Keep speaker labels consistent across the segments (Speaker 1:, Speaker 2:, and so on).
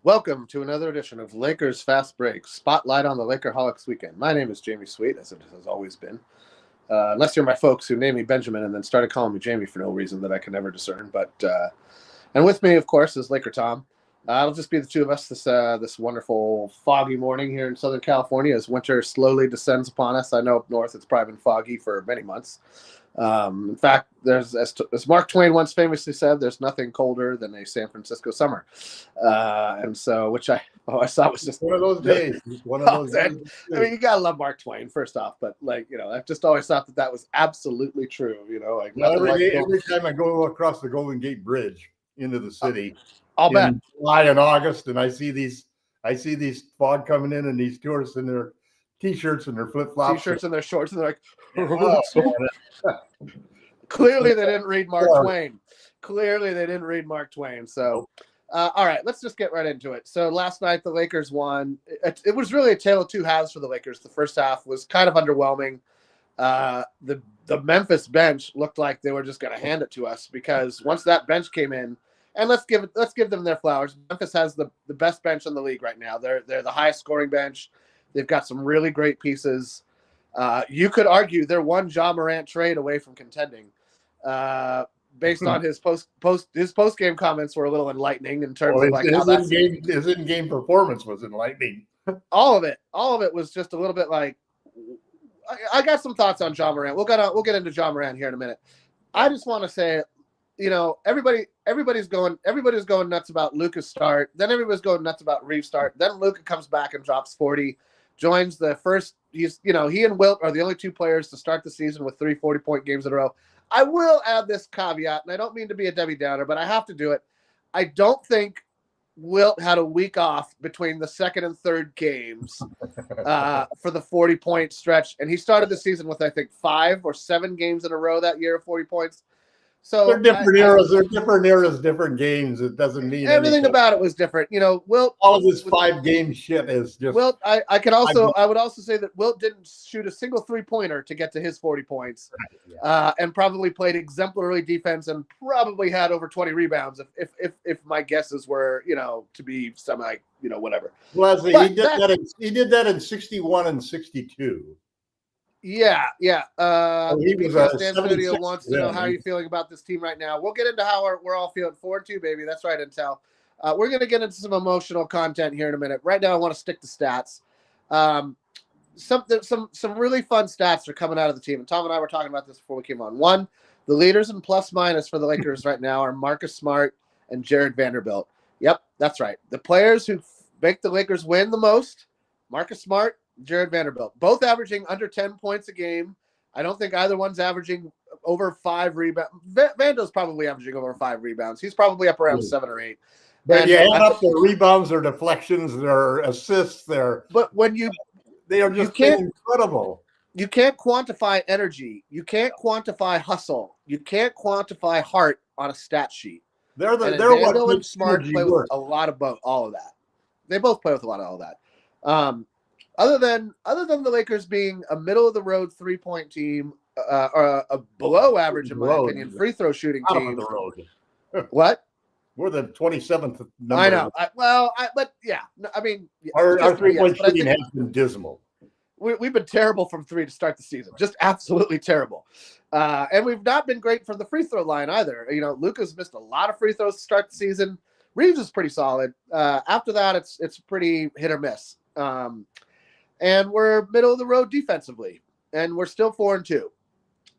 Speaker 1: Welcome to another edition of Lakers Fast Break, Spotlight on the Lakerholics weekend. My name is Jamie Sweet, as it has always been. Unless you're my folks who named me Benjamin and then started calling me Jamie for no reason that I can never discern. And with me, of course, is Laker Tom. It'll just be the two of us this wonderful foggy morning here in Southern California as winter slowly descends upon us. I know up north it's probably been foggy for many months. In fact, there's as Mark Twain once famously said, "There's nothing colder than a San Francisco summer," and so which I thought was just
Speaker 2: one of those days. One of those days.
Speaker 1: I mean, you gotta love Mark Twain first off, but I've just always thought that was absolutely true.
Speaker 2: Every time I go across the Golden Gate Bridge into the city,
Speaker 1: I'll bet
Speaker 2: July and August, and I see these fog coming in, and these tourists in their T-shirts and their flip-flops,
Speaker 1: T-shirts and their shorts, and they're like,
Speaker 2: oh,
Speaker 1: clearly they didn't read Mark Twain. Clearly they didn't read Mark Twain. So, all right, let's just get right into it. So last night the Lakers won. It was really a tale of two halves for the Lakers. The first half was kind of underwhelming. The Memphis bench looked like they were just going to hand it to us because once that bench came in, and let's give them their flowers. Memphis has the best bench in the league right now. They're the highest scoring bench. They've got some really great pieces. You could argue they're one Ja Morant trade away from contending. Based on his post game comments were a little enlightening in terms of
Speaker 2: his in-game performance was enlightening.
Speaker 1: all of it was just a little bit like I got some thoughts on Ja Morant. We'll get into Ja Morant here in a minute. I just want to say, everybody's going nuts about Luka's start. Then everybody's going nuts about Reaves' start. Then Luka comes back and drops 40. Joins the first. He and Wilt are the only two players to start the season with 3 40-point games in a row. I will add this caveat, and I don't mean to be a Debbie Downer, but I have to do it. I don't think Wilt had a week off between the second and third games for the 40-point stretch, and he started the season with I think 5 or 7 games in a row that year of 40 points. So
Speaker 2: they're different eras. They're different eras, different games. It doesn't mean
Speaker 1: everything about it was different. Wilt.
Speaker 2: All of this 5-game shit is just.
Speaker 1: Wilt. I would also say that Wilt didn't shoot a single 3-pointer to get to his 40 points, and probably played exemplary defense and probably had over 20 rebounds. If my guesses were to be semi whatever.
Speaker 2: Well, he did that in 61 and 62.
Speaker 1: Yeah.
Speaker 2: He was
Speaker 1: Stan Studio wants to know how you're feeling about this team right now. We'll get into how we're all feeling. 4-2, baby. That's right, Intel. We're going to get into some emotional content here in a minute. Right now, I want to stick to stats. Some really fun stats are coming out of the team. And Tom and I were talking about this before we came on. One, the leaders in plus-minus for the Lakers right now are Marcus Smart and Jared Vanderbilt. Yep, that's right. The players who make the Lakers win the most, Marcus Smart, Jared Vanderbilt, both averaging under 10 points a game. I don't think either one's averaging over 5 rebounds. Vando's probably averaging over 5 rebounds. He's probably up around 7 or 8.
Speaker 2: But you add up their rebounds, their deflections, their assists,
Speaker 1: but when
Speaker 2: they are just incredible.
Speaker 1: You can't quantify energy. You can't quantify hustle. You can't quantify heart on a stat sheet.
Speaker 2: They're
Speaker 1: Vando and Smart play with a lot of all of that. They both play with a lot of all that. Other than the Lakers being a middle of the road 3-point team, or a below average in my opinion free throw shooting team.
Speaker 2: The road.
Speaker 1: What?
Speaker 2: We're the 27th number.
Speaker 1: I know.
Speaker 2: Our 3-point shooting has been dismal.
Speaker 1: We've been terrible from 3 to start the season, just absolutely terrible. And we've not been great from the free throw line either. Luka's missed a lot of free throws to start the season. Reaves is pretty solid. After that, it's pretty hit or miss. And we're middle of the road defensively, and we're still 4-2.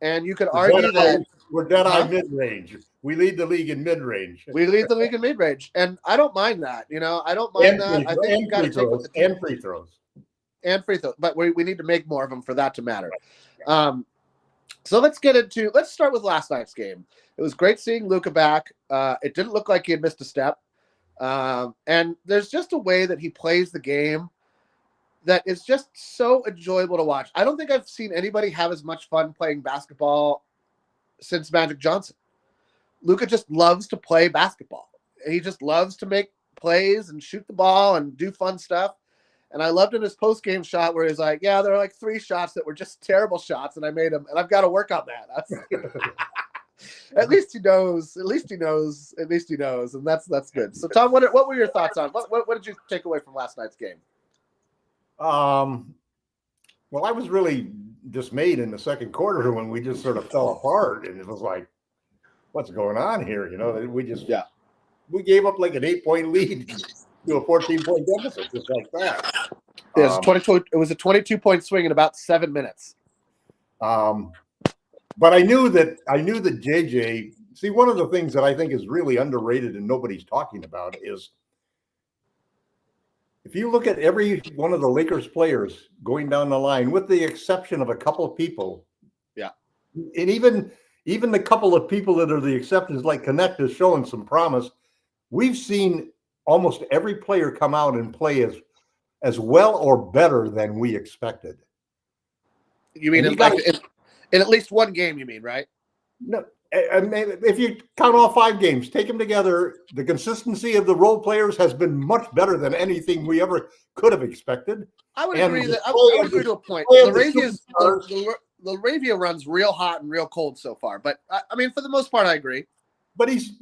Speaker 1: And you could argue that
Speaker 2: we're dead on mid-range. We lead the league in mid-range.
Speaker 1: We lead the league in mid-range, and I don't mind that. I don't mind that. I think you got to take with the team.
Speaker 2: And free throws.
Speaker 1: And free throws, but we need to make more of them for that to matter. So let's start with last night's game. It was great seeing Luka back. It didn't look like he had missed a step. And there's just a way that he plays the game that is just so enjoyable to watch. I don't think I've seen anybody have as much fun playing basketball since Magic Johnson. Luka just loves to play basketball. He just loves to make plays and shoot the ball and do fun stuff. And I loved in his post-game shot where he's like, yeah, there are like 3 shots that were just terrible shots, and I made them, and I've got to work on that. At least he knows. At least he knows. At least he knows, and that's good. So, Tom, what were your thoughts on what did you take away from last night's game?
Speaker 2: Well, I was really dismayed in the second quarter when we just sort of fell apart, and it was like, what's going on here? We gave up like an 8-point lead to a 14-point deficit, just like that.
Speaker 1: It was a 22-point swing in about 7 minutes.
Speaker 2: But I knew that JJ. See, one of the things that I think is really underrated and nobody's talking about is if you look at every one of the Lakers players going down the line, with the exception of a couple of people, and even the couple of people that are the exceptions, like Connect, is showing some promise. We've seen almost every player come out and play as well or better than we expected.
Speaker 1: You mean in at least one game? You mean, right?
Speaker 2: No. I mean, if you count all 5 games, take them together, the consistency of the role players has been much better than anything we ever could have expected.
Speaker 1: I would agree to a point. Laravia runs real hot and real cold so far, but I mean, for the most part, I agree.
Speaker 2: But he's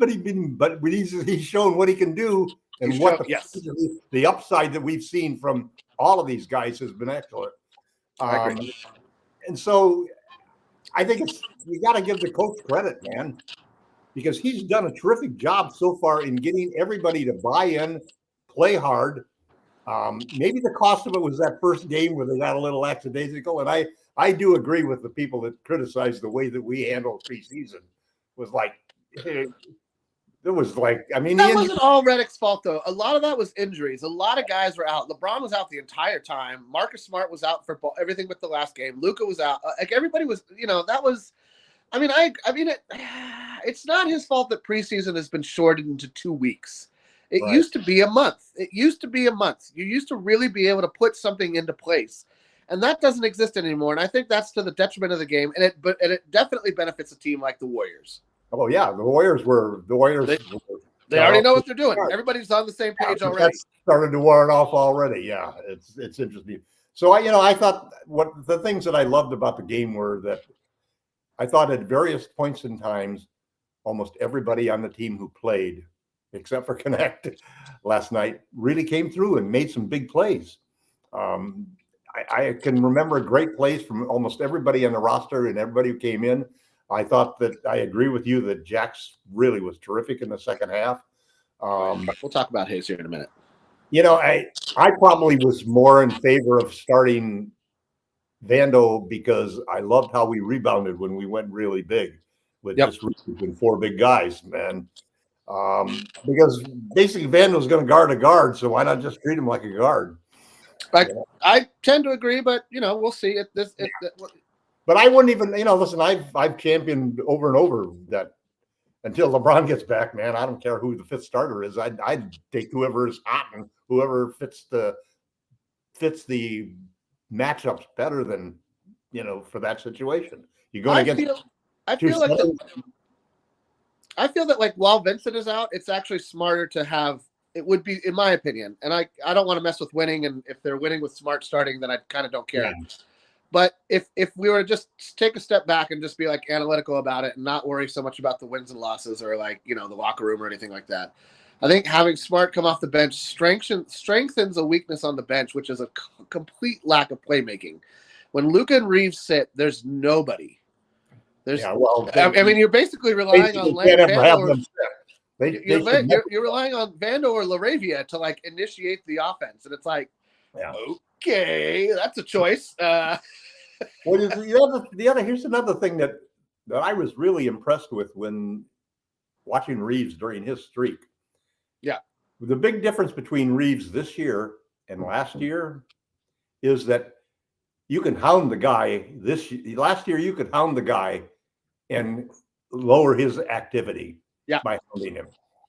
Speaker 2: shown what he can do, and the upside that we've seen from all of these guys has been excellent.
Speaker 1: I agree.
Speaker 2: And so I think you got to give the coach credit, man, because he's done a terrific job so far in getting everybody to buy in, play hard. Maybe the cost of it was that first game where they got a little lackadaisical, and I do agree with the people that criticize the way that we handled preseason. Was like, it was like, I mean,
Speaker 1: that wasn't all Redick's fault though. A lot of that was injuries. A lot of guys were out. LeBron was out the entire time. Marcus Smart was out for everything but the last game. Luka was out. Like everybody was, that was. I mean, it's not his fault that preseason has been shortened into 2 weeks. It used to be a month. You used to really be able to put something into place, and that doesn't exist anymore. And I think that's to the detriment of the game. And it definitely benefits a team like the Warriors.
Speaker 2: Oh yeah, the Warriors.
Speaker 1: They already know what they're doing. Everybody's on the same page already.
Speaker 2: That's started to wear it off already. Yeah, it's interesting. So I thought what the things that I loved about the game were that I thought at various points in times, almost everybody on the team who played, except for Connect last night, really came through and made some big plays. I can remember great plays from almost everybody on the roster and everybody who came in. I thought that I agree with you that Jax really was terrific in the second half.
Speaker 1: We'll talk about his here in a minute.
Speaker 2: I probably was more in favor of starting Vando because I loved how we rebounded when we went really big with just with 4 big guys, man. Because basically Vando's going to guard a guard, so why not just treat him like a guard?
Speaker 1: I tend to agree, but we'll see.
Speaker 2: But I wouldn't even, listen, I've championed over and over that until LeBron gets back, man, I don't care who the 5th starter is. I'd take whoever is hot and whoever fits the matchups better than, for that situation. You're going against.
Speaker 1: I feel that like while Vincent is out, it's actually smarter to have. It would be, in my opinion, and I don't want to mess with winning. And if they're winning with Smart starting, then I kind of don't care. Yeah. But if we were to just take a step back and just be like analytical about it and not worry so much about the wins and losses or like, the locker room or anything like that, I think having Smart come off the bench strengthens a weakness on the bench, which is a complete lack of playmaking. When Luka and Reaves sit, there's nobody. You're basically relying on Vando. You're relying on Vando or Laravia to like initiate the offense, and it's like, okay, that's a choice.
Speaker 2: Here's another thing that I was really impressed with when watching Reaves during his streak.
Speaker 1: Yeah.
Speaker 2: The big difference between Reaves this year and last year is that you can hound the guy last year you could hound the guy and lower his activity by hounding him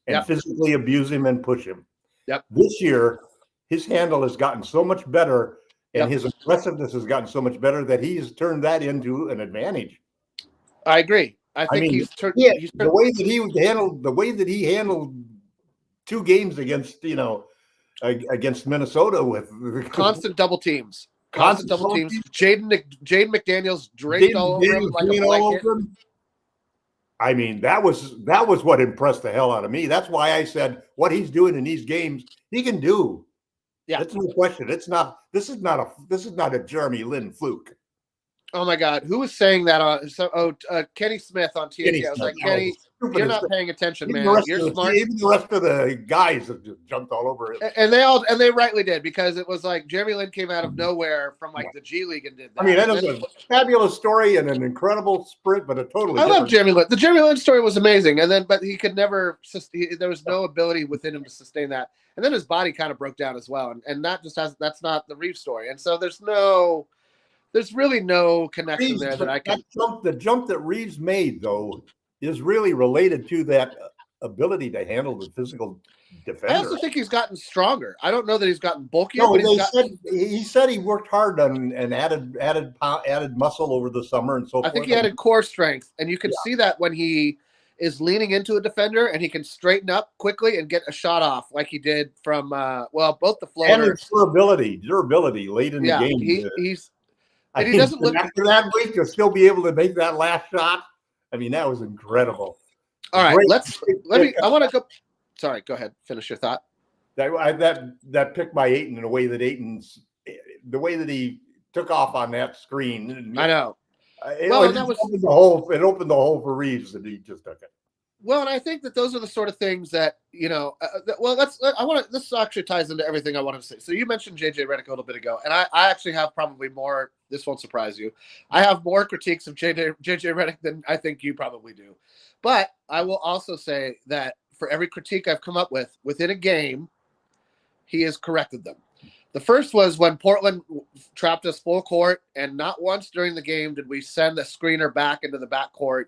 Speaker 2: and physically abuse him and push him.
Speaker 1: Yep.
Speaker 2: This year, his handle has gotten so much better and his aggressiveness has gotten so much better that he's turned that into an advantage.
Speaker 1: I agree. I think
Speaker 2: the way that he handled 2 games against Minnesota with
Speaker 1: constant double teams. Jaden McDaniels draped all over him like a blanket.
Speaker 2: I mean, that was what impressed the hell out of me. That's why I said what he's doing in these games, he can do.
Speaker 1: Yeah.
Speaker 2: That's no question. It's not. This is not a Jeremy Lin fluke.
Speaker 1: Oh my God, who was saying that on? Kenny Smith on TNT. I was like, Kenny, you're not paying attention, man. You're smart.
Speaker 2: Even the rest of the guys have just jumped all over it,
Speaker 1: and they rightly did, because it was like Jeremy Lin came out of nowhere from like the G League and did that.
Speaker 2: I mean, that is a fabulous story and an incredible sprint, but a totally. I
Speaker 1: love Jeremy Lin. The Jeremy Lin story was amazing, but he could never. There was no ability within him to sustain that, and then his body kind of broke down as well, and that's not the Reaves story, and so there's really no connection there that I can.
Speaker 2: The jump that Reaves made, though, is really related to that ability to handle the physical defender.
Speaker 1: I also think he's gotten stronger. I don't know that he's gotten bulkier.
Speaker 2: No, but he said he worked hard on and added muscle over the summer and so forth.
Speaker 1: I think he added core strength, and you can see that when he is leaning into a defender and he can straighten up quickly and get a shot off like he did from both the floaters
Speaker 2: and durability late in the game.
Speaker 1: He doesn't look
Speaker 2: after that week to still be able to make that last shot. I mean, that was incredible.
Speaker 1: All right, I want to go. Sorry, go ahead. Finish your thought.
Speaker 2: That pick by Ayton in a way that the way that he took off on that screen.
Speaker 1: I know.
Speaker 2: It opened the hole for Reaves, and he just took it.
Speaker 1: Well, and I think that those are the sort of things that, this actually ties into everything I wanted to say. So you mentioned JJ Redick a little bit ago, and I actually have probably more, this won't surprise you. I have more critiques of JJ Redick than I think you probably do. But I will also say that for every critique I've come up with within a game, he has corrected them. The first was when Portland trapped us full court, and not once during the game did we send the screener back into the backcourt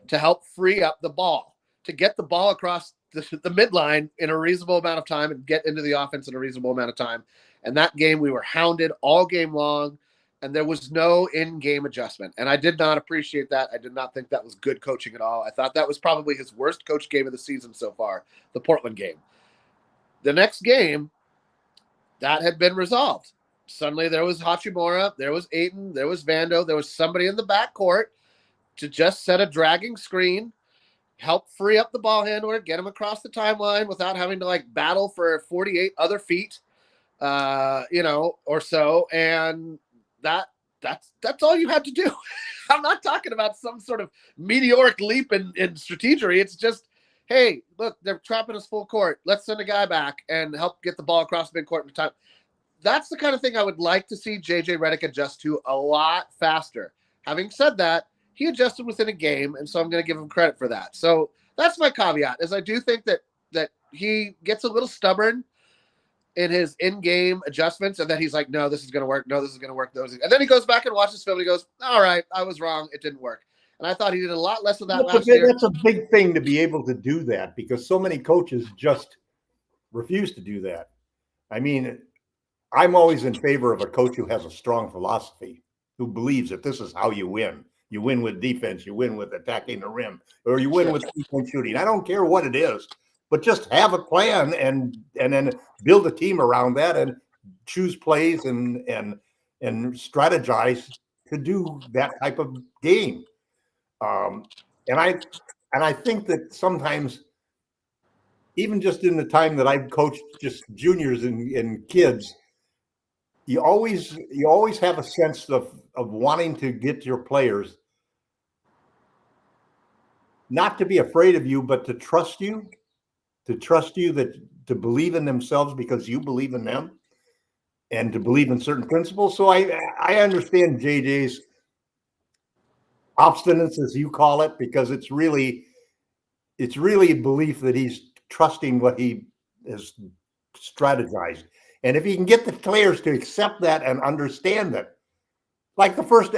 Speaker 1: to help free up the ball, to get the ball across the midline in a reasonable amount of time and get into the offense in a reasonable amount of time. And that game, we were hounded all game long, and there was no in-game adjustment. And I did not appreciate that. I did not think that was good coaching at all. I thought that was probably his worst coach game of the season so far, the Portland game. The next game, that had been resolved. Suddenly there was Hachimura, there was Ayton, there was Vando, there was somebody in the backcourt to just set a dragging screen, help free up the ball handler, get him across the timeline without having to battle for 48 other feet, or so. And that's all you had to do. I'm not talking about some sort of meteoric leap in strategery. It's just, hey, look, they're trapping us full court. Let's send a guy back and help get the ball across midcourt in time. That's the kind of thing I would like to see JJ Redick adjust to a lot faster. Having said that, he adjusted within a game, and so I'm going to give him credit for that. So that's my caveat, is I do think that he gets a little stubborn in his in-game adjustments, and then he's like, no, this is going to work. No, this is going to work. And then he goes back and watches film, and he goes, all right, I was wrong. It didn't work. And I thought he did a lot less of that last year.
Speaker 2: That's a big thing to be able to do that, because so many coaches just refuse to do that. I mean, I'm always in favor of a coach who has a strong philosophy, who believes that this is how you win. You win with defense, you win with attacking the rim, or you win with three-point shooting. I don't care what it is, but just have a plan and then build a team around that and choose plays and strategize to do that type of game. And I think that sometimes, even just in the time that I've coached just juniors and kids, you always have a sense of wanting to get your players not to be afraid of you, but to trust you, that to believe in themselves because you believe in them, and to believe in certain principles. So I understand JJ's obstinance, as you call it, because it's really a belief that he's trusting what he has strategized. And if he can get the players to accept that and understand that, like the first,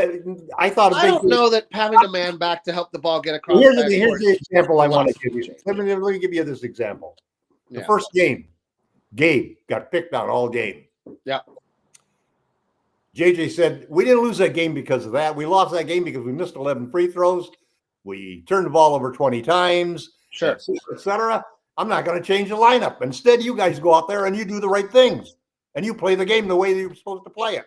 Speaker 2: I thought.
Speaker 1: I don't know that having a man back to help the ball get across.
Speaker 2: Here's the example I want to give you. Let me give you this example. The first game, Gabe got picked on all game.
Speaker 1: Yeah.
Speaker 2: JJ said, we didn't lose that game because of that. We lost that game because we missed 11 free throws. We turned the ball over 20 times,
Speaker 1: sure,
Speaker 2: et cetera. I'm not going to change the lineup. Instead, you guys go out there and you do the right things, and you play the game the way you're supposed to play it.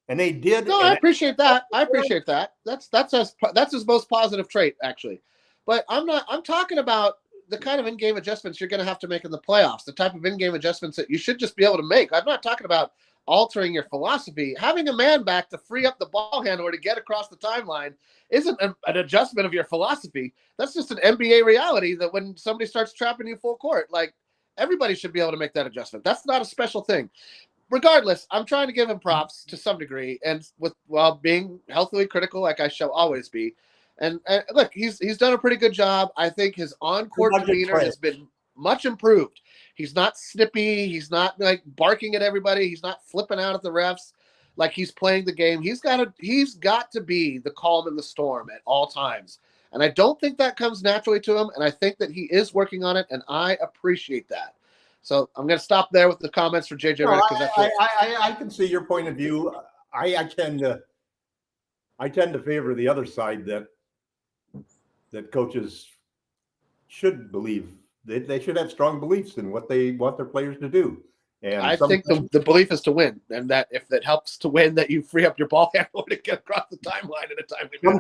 Speaker 2: And they did.
Speaker 1: No, I appreciate that. I appreciate that. That's his most positive trait, actually. But I'm talking about the kind of in-game adjustments you're going to have to make in the playoffs, the type of in-game adjustments that you should just be able to make. I'm not talking about altering your philosophy. Having a man back to free up the ball handler to get across the timeline isn't an adjustment of your philosophy. That's just an NBA reality that when somebody starts trapping you full court, like everybody should be able to make that adjustment. That's not a special thing. Regardless, I'm trying to give him props to some degree, and while being healthily critical, like I shall always be. And look, he's done a pretty good job. I think his on-court demeanor has been much improved. He's not snippy. He's not like barking at everybody. He's not flipping out at the refs. Like he's playing the game. He's got to be the calm in the storm at all times. And I don't think that comes naturally to him. And I think that he is working on it, and I appreciate that. So I'm going to stop there with the comments for JJ Redick because
Speaker 2: I can see your point of view. I tend to favor the other side that coaches should believe. They should have strong beliefs in what they want their players to do. And
Speaker 1: I think the belief is to win, and that if it helps to win, that you free up your ball handler to get across the timeline in a timely manner.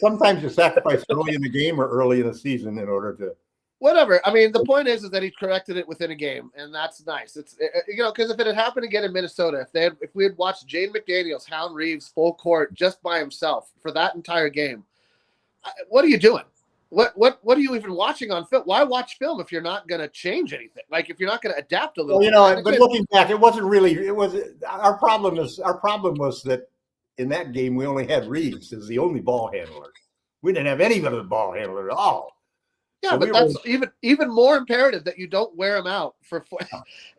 Speaker 2: Sometimes you sacrifice early in the game or early in the season in order to.
Speaker 1: Whatever. I mean, the point is that he corrected it within a game, and that's nice. It's because if it had happened again in Minnesota, if we had watched Jaden McDaniels hound Reaves full court just by himself for that entire game, what are you doing? What are you even watching on film? Why watch film if you're not going to change anything? Like if you're not going to adapt a little.
Speaker 2: Well, but looking back, it wasn't really. It was our problem was that in that game we only had Reaves as the only ball handler. We didn't have any other ball handler at all.
Speaker 1: Yeah, so but that's even more imperative that you don't wear him out for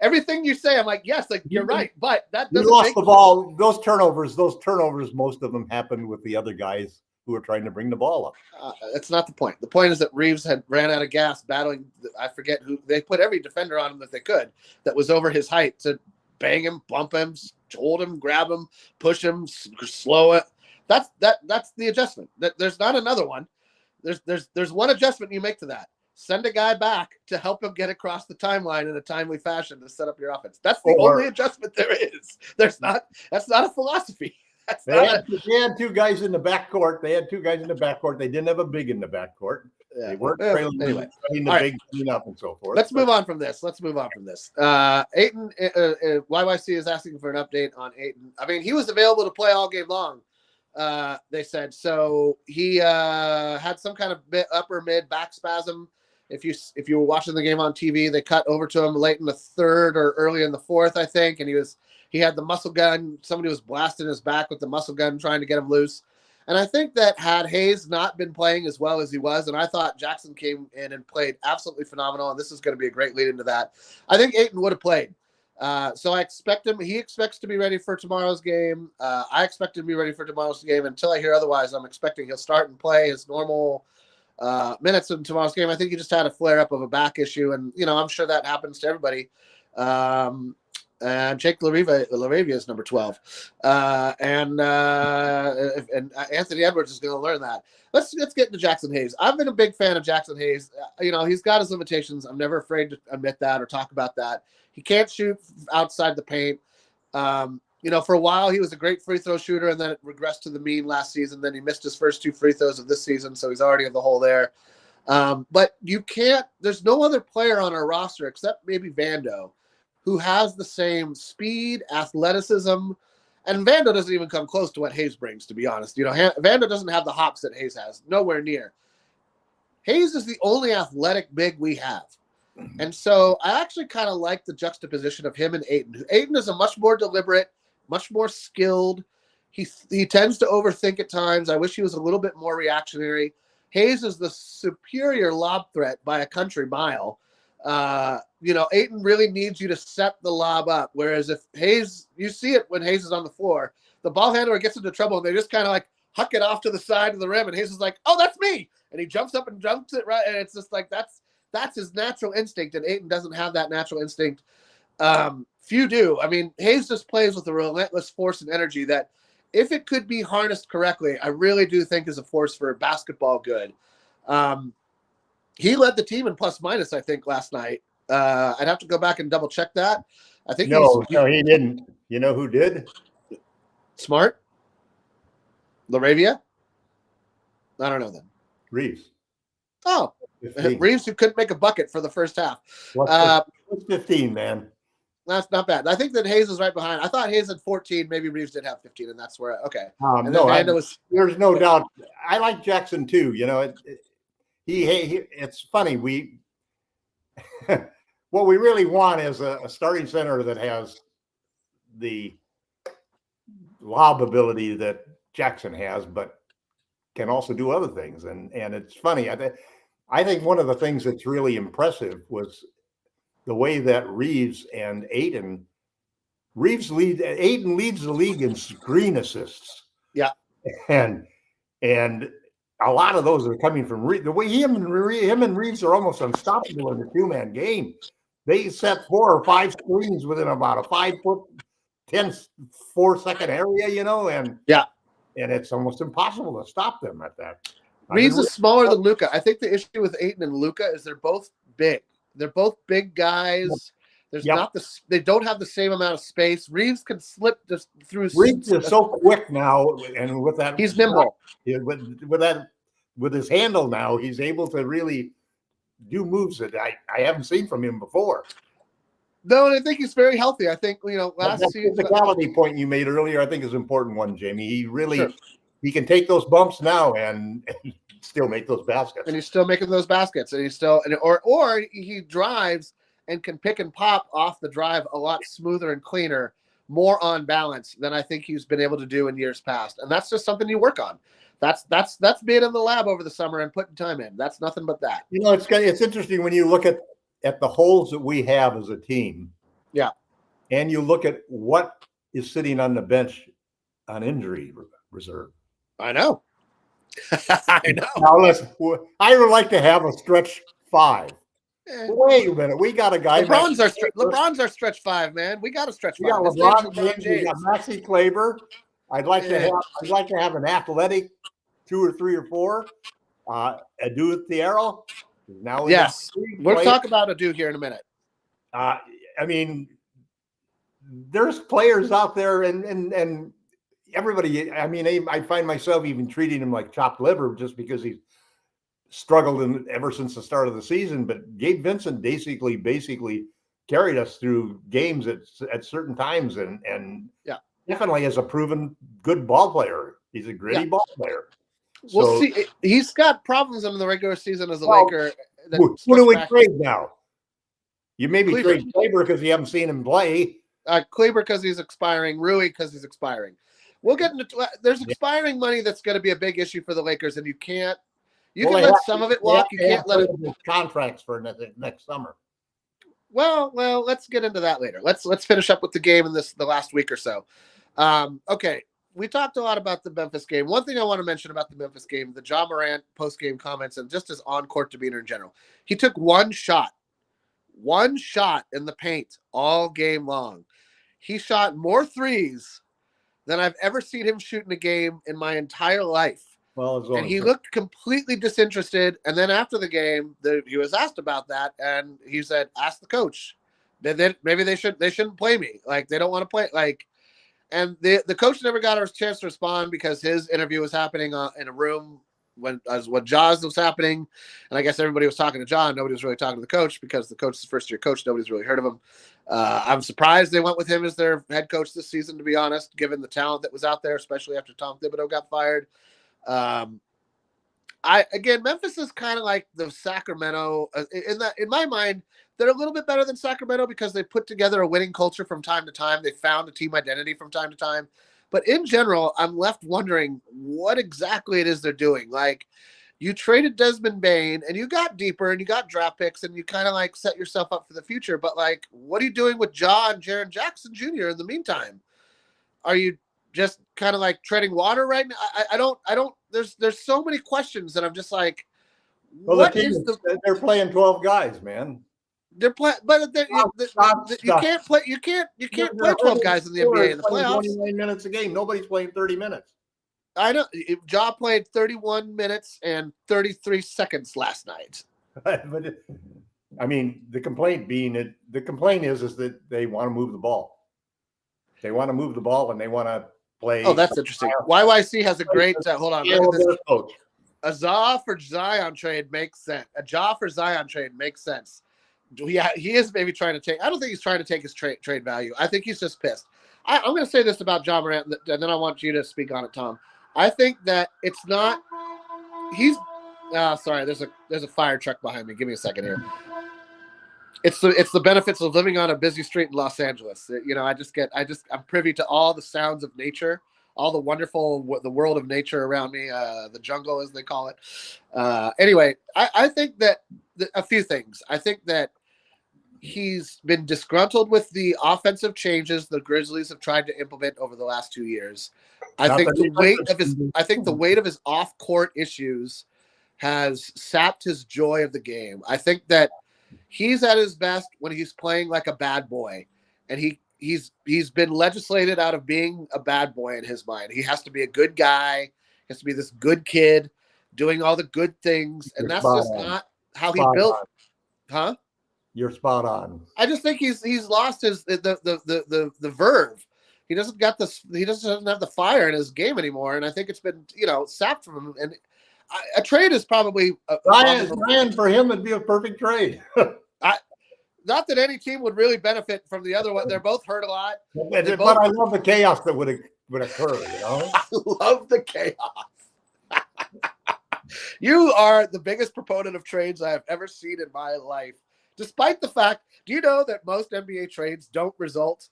Speaker 1: everything you say. I'm like, yes, like you're right, but that doesn't.
Speaker 2: We lost the ball. Those turnovers, most of them happened with the other guys who were trying to bring the ball up.
Speaker 1: That's not the point. The point is that Reaves had ran out of gas battling. I forget who they put every defender on him that they could that was over his height to bang him, bump him, hold him, grab him, push him, slow it. That's the adjustment. There's not another one. There's one adjustment you make to that. Send a guy back to help him get across the timeline in a timely fashion to set up your offense. That's the only adjustment there is. That's not a philosophy.
Speaker 2: They had two guys in the backcourt. They didn't have a big in the backcourt. Yeah. They weren't trailing anyway. The big cleanup and so forth.
Speaker 1: Let's move on from this. Ayton, YYC is asking for an update on Ayton. I mean, he was available to play all game long. They said so. He had some kind of upper mid back spasm. If you were watching the game on TV, they cut over to him late in the third or early in the fourth, I think, and he had the muscle gun. Somebody was blasting his back with the muscle gun, trying to get him loose. And I think that had Hayes not been playing as well as he was, and I thought Jackson came in and played absolutely phenomenal, and this is going to be a great lead into that. I think Ayton would have played. So I expect him. He expects to be ready for tomorrow's game. I expect him to be ready for tomorrow's game. Until I hear otherwise, I'm expecting he'll start and play his normal minutes in tomorrow's game. I think he just had a flare-up of a back issue, and I'm sure that happens to everybody. And Jake Laravia is number 12, and Anthony Edwards is going to learn that. Let's get into Jackson Hayes. I've been a big fan of Jackson Hayes. He's got his limitations. I'm never afraid to admit that or talk about that. He can't shoot outside the paint. For a while he was a great free throw shooter, and then it regressed to the mean last season. Then he missed his first 2 free throws of this season, so he's already in the hole there. But you can't. There's no other player on our roster except maybe Vando who has the same speed, athleticism, and Vando doesn't even come close to what Hayes brings, to be honest. Vando doesn't have the hops that Hayes has, nowhere near. Hayes is the only athletic big we have. And so I actually kind of like the juxtaposition of him and Ayton. Ayton is a much more deliberate, much more skilled. He tends to overthink at times. I wish he was a little bit more reactionary. Hayes is the superior lob threat by a country mile. Ayton really needs you to set the lob up. Whereas if Hayes, you see it when Hayes is on the floor, the ball handler gets into trouble and they just kind of like huck it off to the side of the rim. And Hayes is like, oh, that's me. And he jumps up and jumps it right. And it's just like, that's his natural instinct. And Ayton doesn't have that natural instinct. Few do. I mean, Hayes just plays with a relentless force and energy that if it could be harnessed correctly, I really do think is a force for basketball good. He led the team in plus minus, I think, last night. I'd have to go back and double check that. I think
Speaker 2: no, he didn't. You know who did?
Speaker 1: Smart? Laravia? I don't know then.
Speaker 2: Reaves.
Speaker 1: Oh,
Speaker 2: 15.
Speaker 1: Reaves, who couldn't make a bucket for the first half.
Speaker 2: What's 15, man?
Speaker 1: That's not bad. I think that Hayes was right behind. I thought Hayes had 14. Maybe Reaves did have 15, and that's where okay. And then Vanda was.
Speaker 2: There's no doubt. I like Jackson too. You know, it's funny. What we really want is a starting center that has the lob ability that Jackson has, but can also do other things. And it's funny. I think one of the things that's really impressive was the way that Reaves and Ayton leads the league in screen assists.
Speaker 1: Yeah.
Speaker 2: And a lot of those are coming from the way him and Reaves are almost unstoppable in the 2-man game. They set 4 or 5 screens within about a 5-foot, 4-second area, you know, and it's almost impossible to stop them at that.
Speaker 1: Reaves is smaller than Luka. I think the issue with Ayton and Luka is they're both big. They're both big guys. There's they don't have the same amount of space. Reaves can slip just through.
Speaker 2: Reaves is so quick now, and with that,
Speaker 1: he's nimble.
Speaker 2: With his handle now, he's able to really do moves that I haven't seen from him before.
Speaker 1: No, and I think he's very healthy. I think last season
Speaker 2: the physicality point you made earlier, I think, is an important one, Jamie. He really he can take those bumps now and still make those baskets.
Speaker 1: And he's still making those baskets, and he's still or he drives and can pick and pop off the drive a lot smoother and cleaner, more on balance than I think he's been able to do in years past. And that's just something you work on. That's being in the lab over the summer and putting time in. That's nothing but that.
Speaker 2: You know, it's interesting when you look at the holes that we have as a team.
Speaker 1: Yeah.
Speaker 2: And you look at what is sitting on the bench on injury reserve.
Speaker 1: I know. I know.
Speaker 2: Now listen, I would like to have a stretch 5. Wait a minute, we got a guy.
Speaker 1: LeBron's our stretch 5, man. We got a stretch 5.
Speaker 2: We got LeBron James. We got Maxi Kleber. I'd like to have an athletic 2 or 3 or 4. Adu Thiero. Now
Speaker 1: yes, we'll talk about Adu here in a minute.
Speaker 2: I mean, there's players out there, and everybody. I mean, I find myself even treating him like chopped liver just because he's struggled ever since the start of the season. But Gabe Vincent basically carried us through games at certain times, and definitely is a proven good ball player. He's a gritty ball player.
Speaker 1: We'll see. He's got problems in the regular season as a Laker.
Speaker 2: Who do we trade now? You maybe trade Kleber because you haven't seen him play.
Speaker 1: Kleber because he's expiring. Rui because he's expiring. We'll get into. There's expiring money that's going to be a big issue for the Lakers, and you can't. You can let some of it walk. You can't let it.
Speaker 2: Contracts for next summer.
Speaker 1: Well, let's get into that later. Let's finish up with the game in the last week or so. Okay. We talked a lot about the Memphis game. One thing I want to mention about the Memphis game, the Ja Morant post-game comments, and just his on-court demeanor in general. He took one shot in the paint all game long. He shot more threes than I've ever seen him shoot in a game in my entire life. And he looked completely disinterested. And then after the game, he was asked about that, and he said, "Ask the coach. Maybe they shouldn't play me. Like they don't want to play like." And the coach never got a chance to respond because his interview was happening in a room when Jaws was happening. And I guess everybody was talking to John. Nobody was really talking to the coach because the coach is a first-year coach. Nobody's really heard of him. I'm surprised they went with him as their head coach this season, to be honest, given the talent that was out there, especially after Tom Thibodeau got fired. Memphis is kind of like the Sacramento in my mind. They're a little bit better than Sacramento because they put together a winning culture from time to time. They found a team identity from time to time. But in general, I'm left wondering what exactly it is they're doing. Like, you traded Desmond Bane and you got deeper and you got draft picks and you kind of like set yourself up for the future. But like, what are you doing with Ja and Jaren Jackson Jr. in the meantime? Are you just kind of like treading water right now? I don't. There's so many questions that I'm just like,
Speaker 2: they're playing 12 guys, man.
Speaker 1: They're playing, but you can't play. You can't play 12 guys in the NBA in the playoffs.
Speaker 2: 29 minutes a game. Nobody's playing 30 minutes.
Speaker 1: I know. Ja played 31 minutes and 33 seconds last night.
Speaker 2: But I mean, the complaint is that they want to move the ball. They want to move the ball and they want to play.
Speaker 1: Oh, that's interesting. YYC has a great. Hold on. Look at this.
Speaker 2: Coach.
Speaker 1: A Ja for Zion trade makes sense. A Ja for Zion trade makes sense. Yeah, he is maybe trying to take. I don't think he's trying to take his trade value. I think he's just pissed. I'm going to say this about Ja Morant, and then I want you to speak on it, Tom. I think that it's not. He's. Sorry. There's a fire truck behind me. Give me a second here. It's the benefits of living on a busy street in Los Angeles. You know, I'm privy to all the sounds of nature, all the the world of nature around me, the jungle as they call it. Anyway, I think that a few things. I think that he's been disgruntled with the offensive changes the Grizzlies have tried to implement over the last 2 years. I think the weight of his off-court issues has sapped his joy of the game. I think that he's at his best when he's playing like a bad boy, and he's been legislated out of being a bad boy in his mind. He has to be a good guy. He has to be this good kid doing all the good things, and that's just not how he built. Huh?
Speaker 2: You're spot on.
Speaker 1: I just think he's lost his the verve. He doesn't have the fire in his game anymore, and I think it's been sapped from him. And a trade is probably
Speaker 2: Ryan for him would be a perfect trade.
Speaker 1: Not that any team would really benefit from the other one. They're both hurt a lot.
Speaker 2: But I love the chaos that would occur.
Speaker 1: I love the chaos. You are the biggest proponent of trades I have ever seen in my life. Despite the fact, do you know that most NBA trades don't result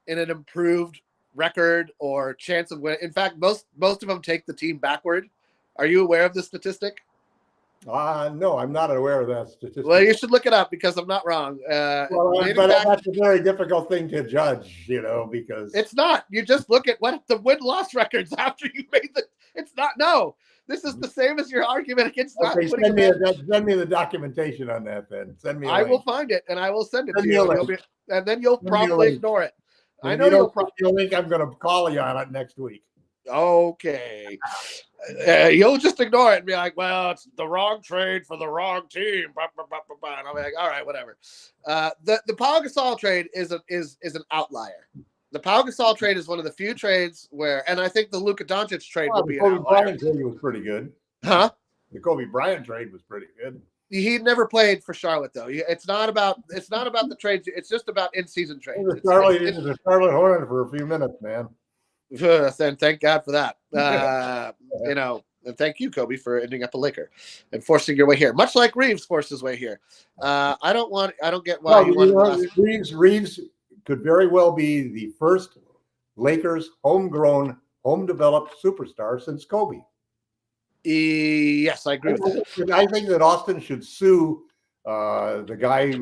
Speaker 1: in an improved record or chance of winning? In fact, most of them take the team backward. Are you aware of this statistic?
Speaker 2: No, I'm not aware of that statistic.
Speaker 1: Well, you should look it up because I'm not wrong.
Speaker 2: But that's a very difficult thing to judge, because
Speaker 1: it's not. You just look at what the win-loss records after you made the. It's not. No, this is the same as your argument against not putting.
Speaker 2: Send me the documentation on that. Then send me.
Speaker 1: I will find it and I will send it to you, and then you'll probably ignore it. I know you'll
Speaker 2: probably think I'm going to call you on it next week.
Speaker 1: Okay. You'll just ignore it and be like, well, it's the wrong trade for the wrong team. And I'll be like, all right, whatever. The Pau Gasol trade is an outlier. The Pau Gasol trade is one of the few trades where, and I think the Luka Doncic trade will be an outlier.
Speaker 2: The Kobe Bryant trade was pretty good.
Speaker 1: Huh?
Speaker 2: The Kobe Bryant trade was pretty good.
Speaker 1: He never played for Charlotte, though. It's not about the trades. It's just about in-season trades.
Speaker 2: He was a Charlotte Hornet for a few minutes, man.
Speaker 1: And thank God for that. And thank you, Kobe, for ending up a Laker and forcing your way here, much like Reaves forced his way here. I don't get why you want
Speaker 2: Reaves could very well be the first Lakers homegrown, home-developed superstar since Kobe.
Speaker 1: Yes, I agree with that.
Speaker 2: I think that Austin should sue the guy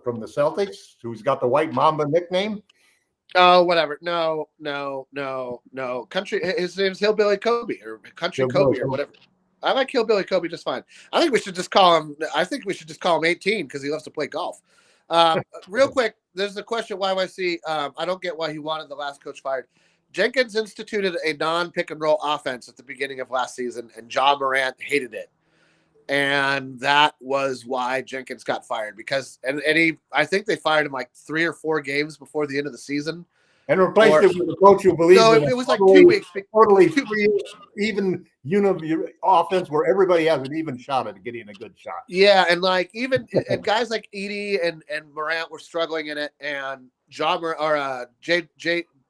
Speaker 2: from the Celtics who's got the White Mamba nickname.
Speaker 1: Oh, whatever. No. Country. His name's Hillbilly Kobe or Country Kobe or whatever. I like Hillbilly Kobe just fine. I think we should just call him 18 because he loves to play golf. Real quick, there's a question. YYC. I don't get why he wanted the last coach fired. Jenkins instituted a non-pick and roll offense at the beginning of last season, and Ja Morant hated it. And that was why Jenkins got fired because I think they fired him like 3 or 4 games before the end of the season.
Speaker 2: And replaced it with a coach who believes
Speaker 1: it was like 2 weeks.
Speaker 2: Totally even offense where everybody has an even shot at getting a good shot.
Speaker 1: Yeah, and and guys like Edie and Morant were struggling in it, and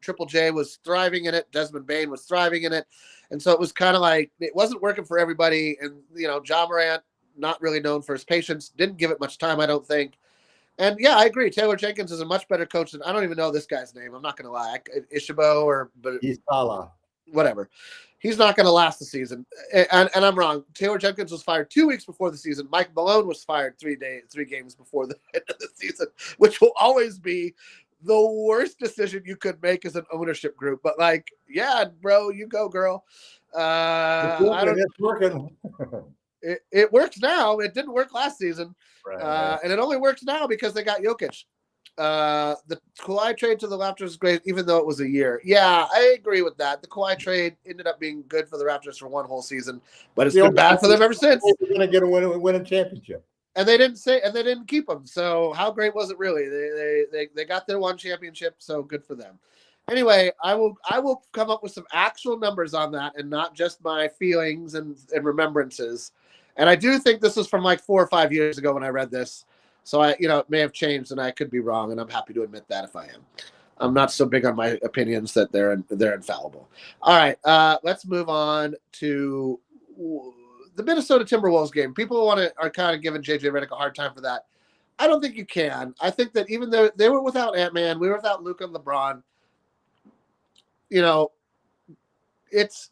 Speaker 1: Triple J was thriving in it. Desmond Bain was thriving in it. And so it was kind of like it wasn't working for everybody. And, Ja Morant, not really known for his patience, didn't give it much time, I don't think. And, yeah, I agree. Taylor Jenkins is a much better coach than – I don't even know this guy's name. I'm not going to lie. Ishabo
Speaker 2: he's Salah.
Speaker 1: Whatever. He's not going to last the season. And I'm wrong. Taylor Jenkins was fired 2 weeks before the season. Mike Malone was fired 3 games before the end of the season, which will always be – the worst decision you could make as an ownership group, but yeah, bro, you go, girl.
Speaker 2: It's working.
Speaker 1: It works now. It didn't work last season,
Speaker 2: right.
Speaker 1: And it only works now because they got Jokic. The Kawhi trade to the Raptors is great, even though it was a year. Yeah, I agree with that. The Kawhi trade ended up being good for the Raptors for one whole season, but it's been bad for them ever since.
Speaker 2: They're going to win a championship.
Speaker 1: And they didn't keep him. So how great was it really? They got their one championship, so good for them. Anyway, I will come up with some actual numbers on that and not just my feelings and remembrances. And I do think this was from like 4 or 5 years ago when I read this. So it may have changed and I could be wrong, and I'm happy to admit that if I am. I'm not so big on my opinions that they're infallible. All right, let's move on to the Minnesota Timberwolves game. People are kind of giving JJ Redick a hard time for that. I don't think you can. I think that even though they were without Ant-Man, we were without Luka and LeBron, you know, it's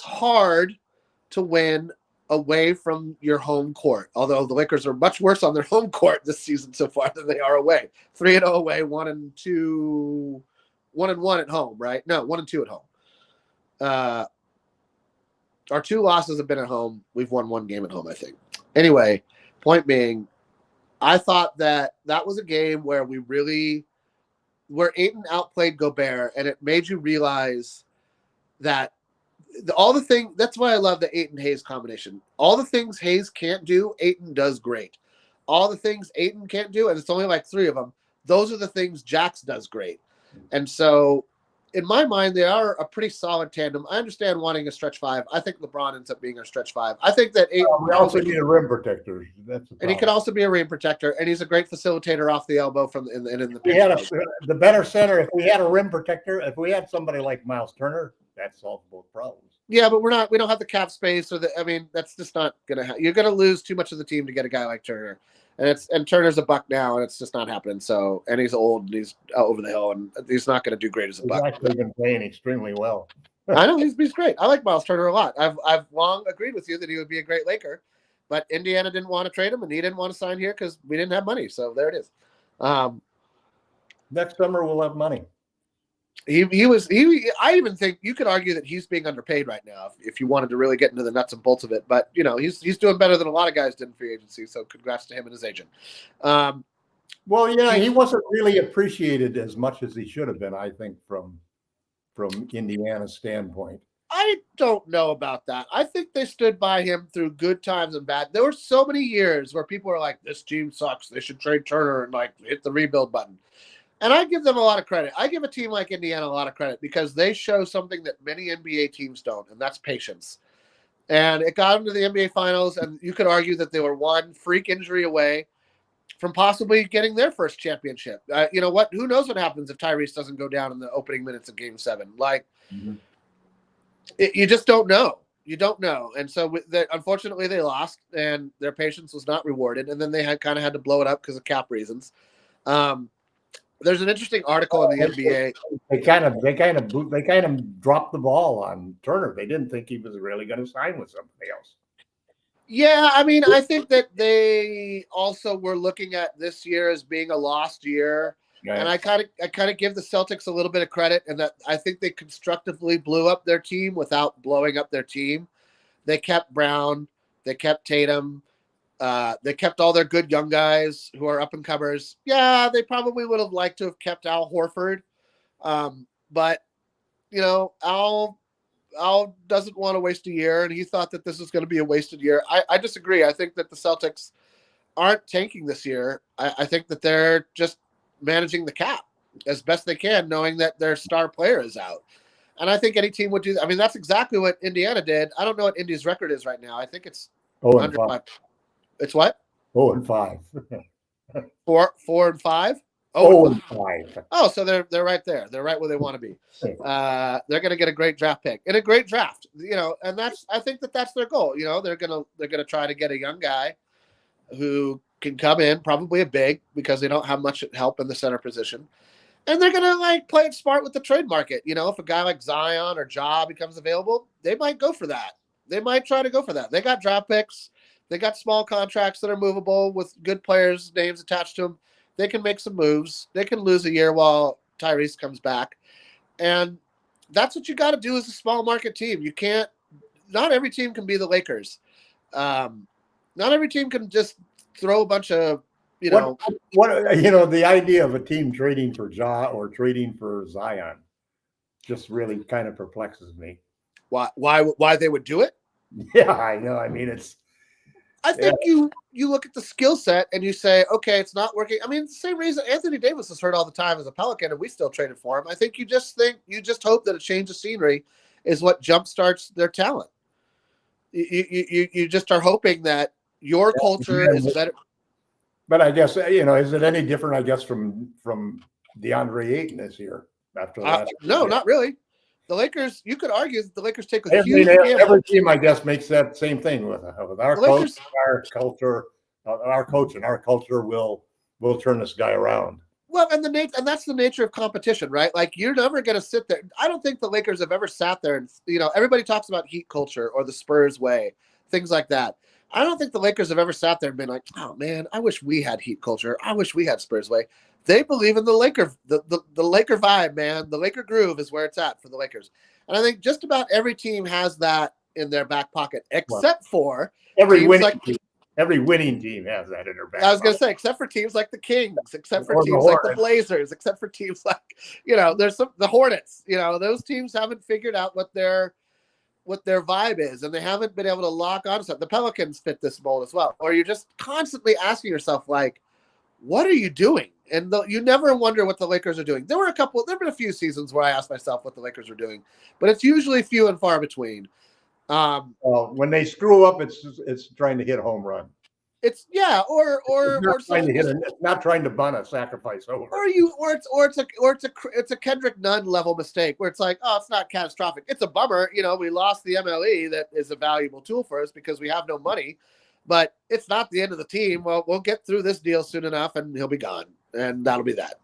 Speaker 1: hard to win away from your home court. Although the Lakers are much worse on their home court this season so far than they are away. 3-0 away, 1-2, 1-1 at home, right? No, 1-2 at home. Our 2 losses have been at home. We've won 1 game at home, I think. Anyway, point being, I thought that was a game where where Ayton outplayed Gobert, and it made you realize that that's why I love the Ayton Hayes combination. All the things Hayes can't do, Ayton does great. All the things Ayton can't do, and it's only like 3 of them, those are the things Jax does great. And so in my mind, they are a pretty solid tandem. I understand wanting a stretch 5. I think LeBron ends up being our stretch 5. I think that Ayton
Speaker 2: we also need a rim protector.
Speaker 1: And he can also be a rim protector, and he's a great facilitator off the elbow in the
Speaker 2: we had the better center. If we had a rim protector, if we had somebody like Miles Turner, that solves both problems.
Speaker 1: Yeah, but we don't have the cap space that's just not gonna happen. You're gonna lose too much of the team to get a guy like Turner. And Turner's a buck now, and it's just not happening. So, and he's old, and he's over the hill, and he's not going to do great as a buck.
Speaker 2: He's actually been playing extremely well.
Speaker 1: I know he's great. I like Miles Turner a lot. I've long agreed with you that he would be a great Laker, but Indiana didn't want to trade him, and he didn't want to sign here because we didn't have money. So there it is.
Speaker 2: Next summer we'll have money.
Speaker 1: I even think you could argue that he's being underpaid right now if you wanted to really get into the nuts and bolts of it. But he's doing better than a lot of guys did in free agency. So congrats to him and his agent.
Speaker 2: Well, yeah, he wasn't really appreciated as much as he should have been, I think, from Indiana's standpoint.
Speaker 1: I don't know about that. I think they stood by him through good times and bad. There were so many years where people were like, "This team sucks. They should trade Turner and hit the rebuild button." And I give them a lot of credit. I give a team like Indiana a lot of credit because they show something that many NBA teams don't, and that's patience. And it got them to the NBA Finals, and you could argue that they were one freak injury away from possibly getting their first championship. You know what? Who knows what happens if Tyrese doesn't go down in the opening minutes of Game 7? You just don't know. You don't know. And so unfortunately they lost, and their patience was not rewarded, and then they had to blow it up because of cap reasons. There's an interesting article in the NBA.
Speaker 2: They kind of dropped the ball on Turner. They didn't think he was really going to sign with somebody else.
Speaker 1: Yeah, I mean, I think that they also were looking at this year as being a lost year. Right. And I kind of give the Celtics a little bit of credit, and that I think they constructively blew up their team without blowing up their team. They kept Brown, they kept Tatum. They kept all their good young guys who are up and comers. Yeah, they probably would have liked to have kept Al Horford. But, Al doesn't want to waste a year, and he thought that this was going to be a wasted year. I disagree. I think that the Celtics aren't tanking this year. I think that they're just managing the cap as best they can, knowing that their star player is out. And I think any team would do that. I mean, that's exactly what Indiana did. I don't know what Indy's record is right now. I think it's under 5. It's what?
Speaker 2: 4-5.
Speaker 1: 4-5.
Speaker 2: 5.
Speaker 1: Oh, so they're right there. They're right where they want to be. They're going to get a great draft pick in a great draft. And I think that's their goal. They're gonna try to get a young guy who can come in, probably a big, because they don't have much help in the center position. And they're gonna play it smart with the trade market. If a guy like Zion or Ja becomes available, they might go for that. They might try to go for that. They got draft picks. They got small contracts that are movable with good players' names attached to them. They can make some moves. They can lose a year while Tyrese comes back. And that's what you got to do as a small market team. You can't – not every team can be the Lakers. Not every team can just throw a bunch of,
Speaker 2: the idea of a team trading for Ja or trading for Zion just really kind of perplexes me.
Speaker 1: Why they would do it?
Speaker 2: Yeah, I know. I mean, it's
Speaker 1: I think you look at the skill set and you say, okay, it's not working. I mean, the same reason Anthony Davis is hurt all the time as a Pelican, and we still traded for him. I think you just hope that a change of scenery is what jumpstarts their talent. You just are hoping that your culture is better.
Speaker 2: But I guess is it any different? I guess from DeAndre Ayton this year after that.
Speaker 1: No, not really. The Lakers. You could argue that the Lakers take a
Speaker 2: I
Speaker 1: huge
Speaker 2: mean,
Speaker 1: gamble.
Speaker 2: every team, I guess, makes that same thing with our coach, our culture, our coach, and our culture will turn this guy around.
Speaker 1: Well, and that's the nature of competition, right? Like, you're never going to sit there. I don't think the Lakers have ever sat there and, everybody talks about heat culture or the Spurs way, things like that. I don't think the Lakers have ever sat there and been like, oh man, I wish we had heat culture. I wish we had Spurs way. They believe in the Laker vibe, man. The Laker groove is where it's at for the Lakers. And I think just about every team has that in their back pocket, except for
Speaker 2: every winning team has that in their back.
Speaker 1: I was going to say, except for teams like the Kings, except for teams like the Blazers, except for teams like, there's the Hornets. Those teams haven't figured out what their vibe is, and they haven't been able to lock on to something. The Pelicans fit this mold as well. Or you're just constantly asking yourself, like, what are you doing? And you never wonder what the Lakers are doing. There have been a few seasons where I asked myself what the Lakers are doing, but it's usually few and far between.
Speaker 2: When they screw up, it's trying to hit a home run.
Speaker 1: It's
Speaker 2: not trying to bunt a sacrifice over.
Speaker 1: It's a Kendrick Nunn level mistake where it's like, oh, it's not catastrophic. It's a bummer. We lost the MLE that is a valuable tool for us because we have no money, but it's not the end of the team. Well, we'll get through this deal soon enough and he'll be gone, and that'll be that.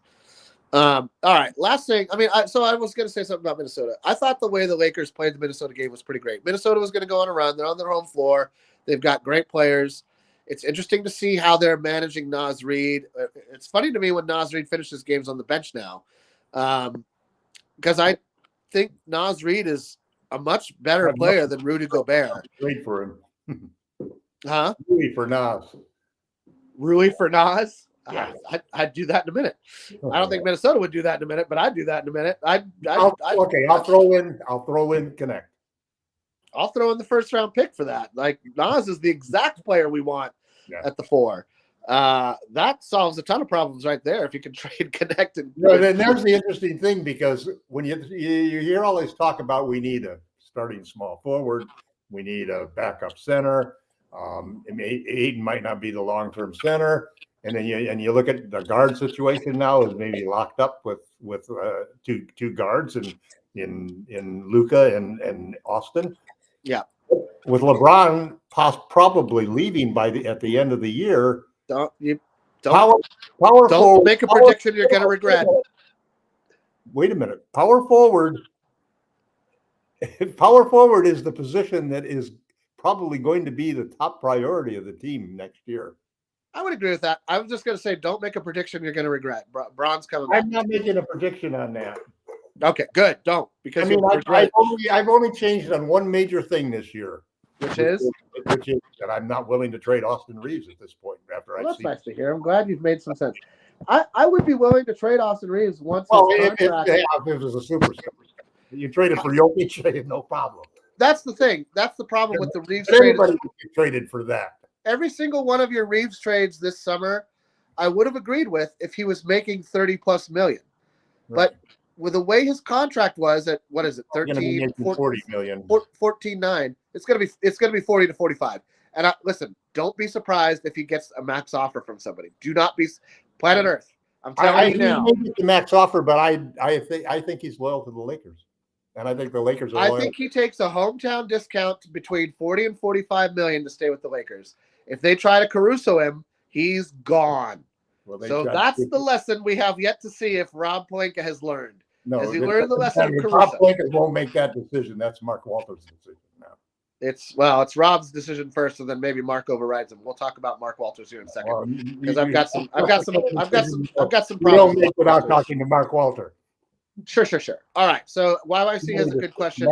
Speaker 1: All right. Last thing. I mean, so I was going to say something about Minnesota. I thought the way the Lakers played the Minnesota game was pretty great. Minnesota was going to go on a run. They're on their home floor. They've got great players. It's interesting to see how they're managing Naz Reid. It's funny to me when Naz Reid finishes games on the bench now, because I think Naz Reid is a much better player than Rudy Gobert.
Speaker 2: Great for him.
Speaker 1: Huh?
Speaker 2: Rui for Naz.
Speaker 1: Rui for Naz?
Speaker 2: Yeah.
Speaker 1: I'd do that in a minute. I don't think Minnesota would do that in a minute, but I'd do that in a minute.
Speaker 2: I'll throw in Connect.
Speaker 1: I'll throw in the first round pick for that. Like, Naz is the exact player we want at the 4. That solves a ton of problems right there if you can trade Connect. And
Speaker 2: then there's the interesting thing, because when you hear all this talk about we need a starting small forward, we need a backup center. Aiden might not be the long-term center, and then you look at the guard situation now is maybe locked up with two guards in Luka and Austin.
Speaker 1: Yeah,
Speaker 2: with LeBron probably leaving at the end of the year.
Speaker 1: Don't
Speaker 2: forward,
Speaker 1: make a prediction you're going to regret.
Speaker 2: Wait a minute. Power forward is the position that is probably going to be the top priority of the team next year.
Speaker 1: I would agree with that. I was just going to say, don't make a prediction you're going to regret. Braun's coming back.
Speaker 2: I'm not making a prediction on that.
Speaker 1: Okay, good. Don't, because
Speaker 2: I've only changed on one major thing this year,
Speaker 1: which is
Speaker 2: that I'm not willing to trade Austin Reaves at this point.
Speaker 1: That's nice to hear. I'm glad you've made some sense. I would be willing to trade Austin Reaves once.
Speaker 2: If it was a super, you traded for Jokic, no problem.
Speaker 1: That's the thing. That's the problem with the Reaves
Speaker 2: trade. Everybody would get traded for that.
Speaker 1: Every single one of your Reaves trades this summer, I would have agreed with if he was making $30+ million. Right. But with the way his contract was at, what is it, 13,
Speaker 2: 40 million,
Speaker 1: 14.9, it's gonna be 40 to 45. And listen, don't be surprised if he gets a max offer from somebody. Do not be planet Earth. I'm telling you now.
Speaker 2: He may get the max offer, but I think he's loyal to the Lakers, and I think the Lakers are loyal.
Speaker 1: I think he takes a hometown discount between 40 and 45 million to stay with the Lakers. If they try to Caruso him, he's gone. Well, so that's the lesson we have yet to see if Rob Pelinka has learned.
Speaker 2: No,
Speaker 1: has he learned the lesson of Caruso?
Speaker 2: Rob Pelinka won't make that decision. That's Mark Walters' decision now.
Speaker 1: It's Rob's decision first, and then maybe Mark overrides him. We'll talk about Mark Walters here in a second because I've got some problems.
Speaker 2: We don't make without talking to Mark Walter.
Speaker 1: Sure. All right. So YYC has a good question.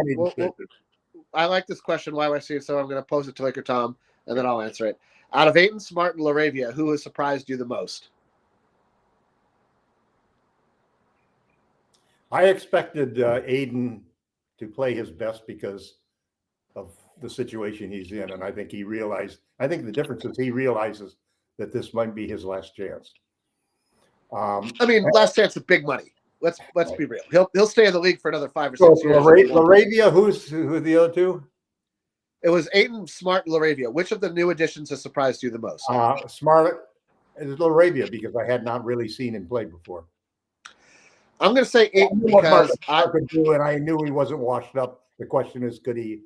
Speaker 1: I like this question, YYC. So I'm going to pose it to Laker Tom, and then I'll answer it. Out of Ayton, Smart, and Laravia, who has surprised you the most?
Speaker 2: I expected Aiden to play his best because of the situation he's in, and I think he realized. I think the difference is he realizes that this might be his last chance.
Speaker 1: I mean, last chance of big money. Let's be real. He'll stay in the league for another 5 or 6
Speaker 2: So
Speaker 1: years.
Speaker 2: Laravia, who are the other two?
Speaker 1: It was Ayton, Smart, and Laravia. Which of the new additions has surprised you the most?
Speaker 2: Smart is Laravia because I had not really seen him play before.
Speaker 1: I'm going to say Ayton because
Speaker 2: I could do, and I knew he wasn't washed up. The question is, could he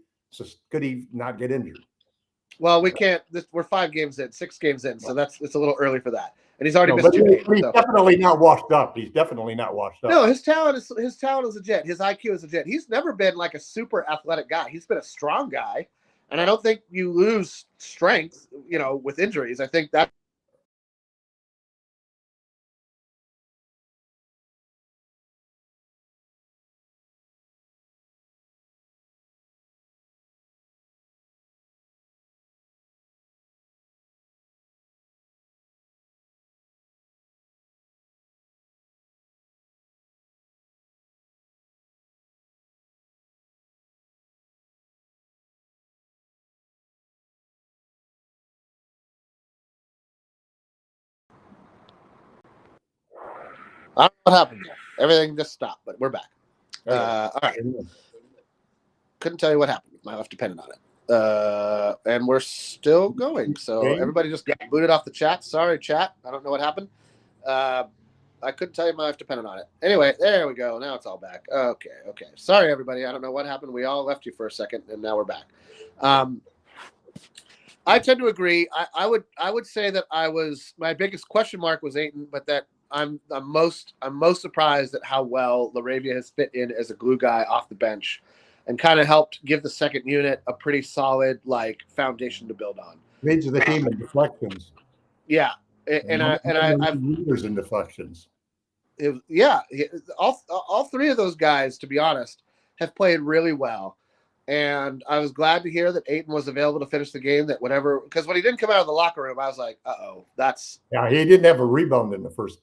Speaker 2: not get injured?
Speaker 1: Well, we can't. We're 5 games in, 6 games in, so it's a little early for that. And he's already missed 2 games.
Speaker 2: He's definitely not washed up. He's definitely not washed up.
Speaker 1: No, his talent is legit. His IQ is legit. He's never been like a super athletic guy. He's been a strong guy, and I don't think you lose strength, with injuries. I think that. I don't know what happened there. Everything just stopped, but we're back. All right. Couldn't tell you what happened. My life depended on it. And we're still going. So everybody just got booted off the chat. Sorry, chat. I don't know what happened. I couldn't tell you my life depended on it. Anyway, there we go. Now it's all back. Okay. Sorry, everybody. I don't know what happened. We all left you for a second, and now we're back. I tend to agree. I would say that my biggest question mark was Ayton, but that I'm most surprised at how well Laravia has fit in as a glue guy off the bench, and kind of helped give the second unit a pretty solid foundation to build on.
Speaker 2: Leads the team in deflections.
Speaker 1: Yeah, I've
Speaker 2: leaders in deflections.
Speaker 1: All 3 of those guys, to be honest, have played really well. And I was glad to hear that Ayton was available to finish the game. Because when he didn't come out of the locker room, I was like,
Speaker 2: he didn't have a rebound in the first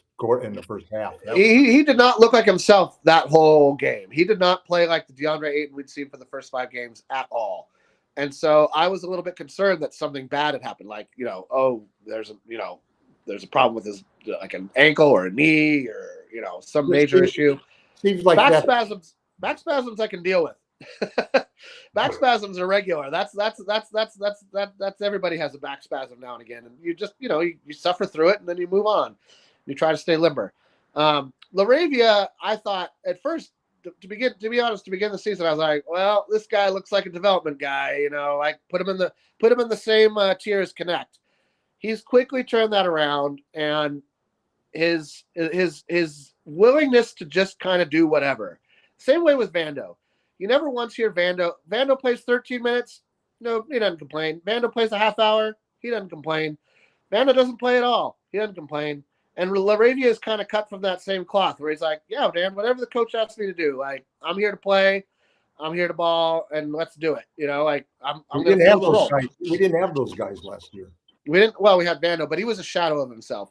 Speaker 2: half.
Speaker 1: He did not look like himself that whole game. He did not play like the DeAndre Ayton we'd seen for the first 5 games at all. And so I was a little bit concerned that something bad had happened. There's a problem with his an ankle or a knee or some major issue.
Speaker 2: Seems like
Speaker 1: back spasms I can deal with. Back spasms are regular. That's everybody has a back spasm now and again, and you just you suffer through it and then you move on. You try to stay limber. Laravia, I thought at first, to begin the season, I was like, well, this guy looks like a development guy. Put him in the same tier as Connect. He's quickly turned that around, and his willingness to just kind of do whatever. Same way with Vando. You never once hear Vando. Vando plays 13 minutes. No, he doesn't complain. Vando plays a half hour. He doesn't complain. Vando doesn't play at all. He doesn't complain. And Laravia is kind of cut from that same cloth, where he's like, yeah, Dan, whatever the coach asks me to do. I'm here to play. I'm here to ball, and let's do it. I'm going to fill the role.
Speaker 2: We didn't have those guys last year.
Speaker 1: We didn't. Well, we had Vando, but he was a shadow of himself.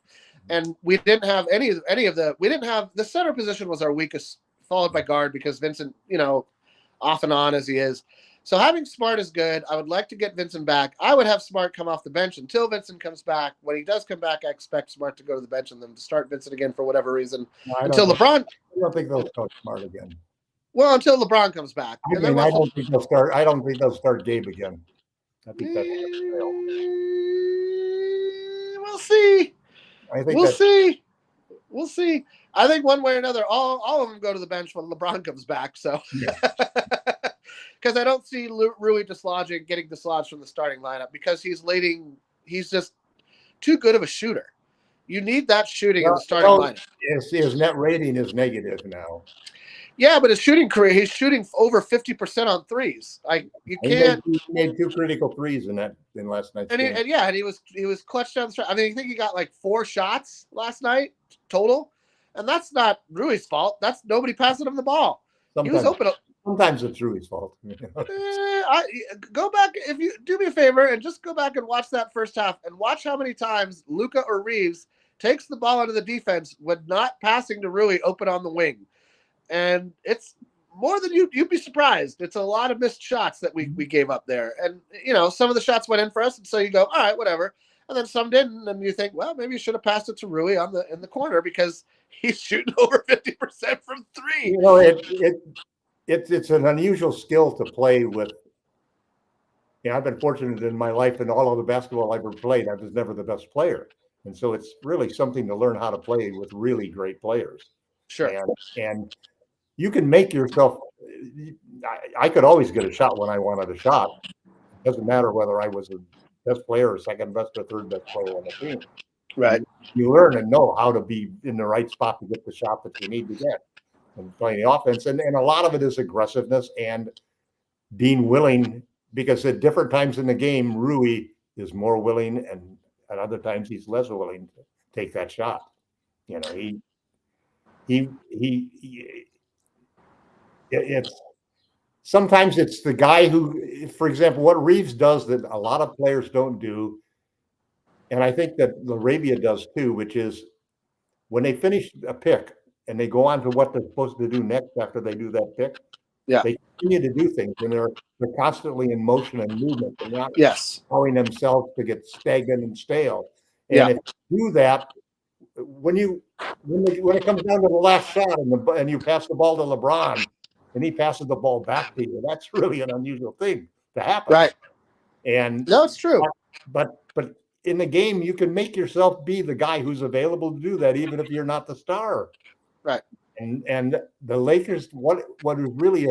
Speaker 1: And we didn't have any of the. We didn't have the center position was our weakest, followed by guard because Vincent, off and on as he is. So having Smart is good. I would like to get Vincent back. I would have Smart come off the bench until Vincent comes back. When he does come back, I expect Smart to go to the bench and then to start Vincent again for whatever reason. Until LeBron.
Speaker 2: I don't think they'll start Smart again.
Speaker 1: Well, until LeBron comes back.
Speaker 2: I don't think they'll start. I don't think they'll start Gabe again. I think that's
Speaker 1: we'll see. We'll see. I think one way or another, all of them go to the bench when LeBron comes back. So, because I don't see Rui getting dislodged from the starting lineup because he's just too good of a shooter. You need that shooting in the starting lineup.
Speaker 2: His net rating is negative now.
Speaker 1: Yeah, but his shooting career, he's shooting over 50% on threes. You can't.
Speaker 2: He made 2 critical threes in last night's game.
Speaker 1: And he was clutch down the stretch. I mean, I think he got 4 shots last night total, and that's not Rui's fault. That's nobody passing him the ball. He was open.
Speaker 2: Sometimes it's Rui's fault.
Speaker 1: Go back if you do me a favor and just go back and watch that first half and watch how many times Luka or Reaves takes the ball out of the defense when not passing to Rui open on the wing. And it's more than you'd be surprised. It's a lot of missed shots that we gave up there, and some of the shots went in for us, and so you go, all right, whatever, and then some didn't, and you think, well, maybe you should have passed it to Rui in the corner because he's shooting over 50% from three.
Speaker 2: It's an unusual skill to play with. I've been fortunate in my life, and all of the basketball I've ever played, I was never the best player, and so it's really something to learn how to play with really great players.
Speaker 1: Sure.
Speaker 2: And you can make yourself. I could always get a shot when I wanted a shot. It doesn't matter whether I was the best player or second best or third best player on the team.
Speaker 1: Right.
Speaker 2: You learn and know how to be in the right spot to get the shot that you need to get and playing the offense. And a lot of it is aggressiveness and being willing, because at different times in the game, Rui is more willing, and at other times he's less willing to take that shot. It's sometimes it's the guy who, for example, what Reaves does that a lot of players don't do, and I think that Laravia does too, which is when they finish a pick and they go on to what they're supposed to do next after they do that pick, they continue to do things, and they're constantly in motion and movement. They're not allowing themselves to get stagnant and stale. And if you do that, when it comes down to the last shot and you pass the ball to LeBron and he passes the ball back to you, that's really an unusual thing to happen.
Speaker 1: Right.
Speaker 2: And
Speaker 1: no, it's true.
Speaker 2: But in the game, you can make yourself be the guy who's available to do that, even if you're not the star.
Speaker 1: Right.
Speaker 2: And the Lakers, what is really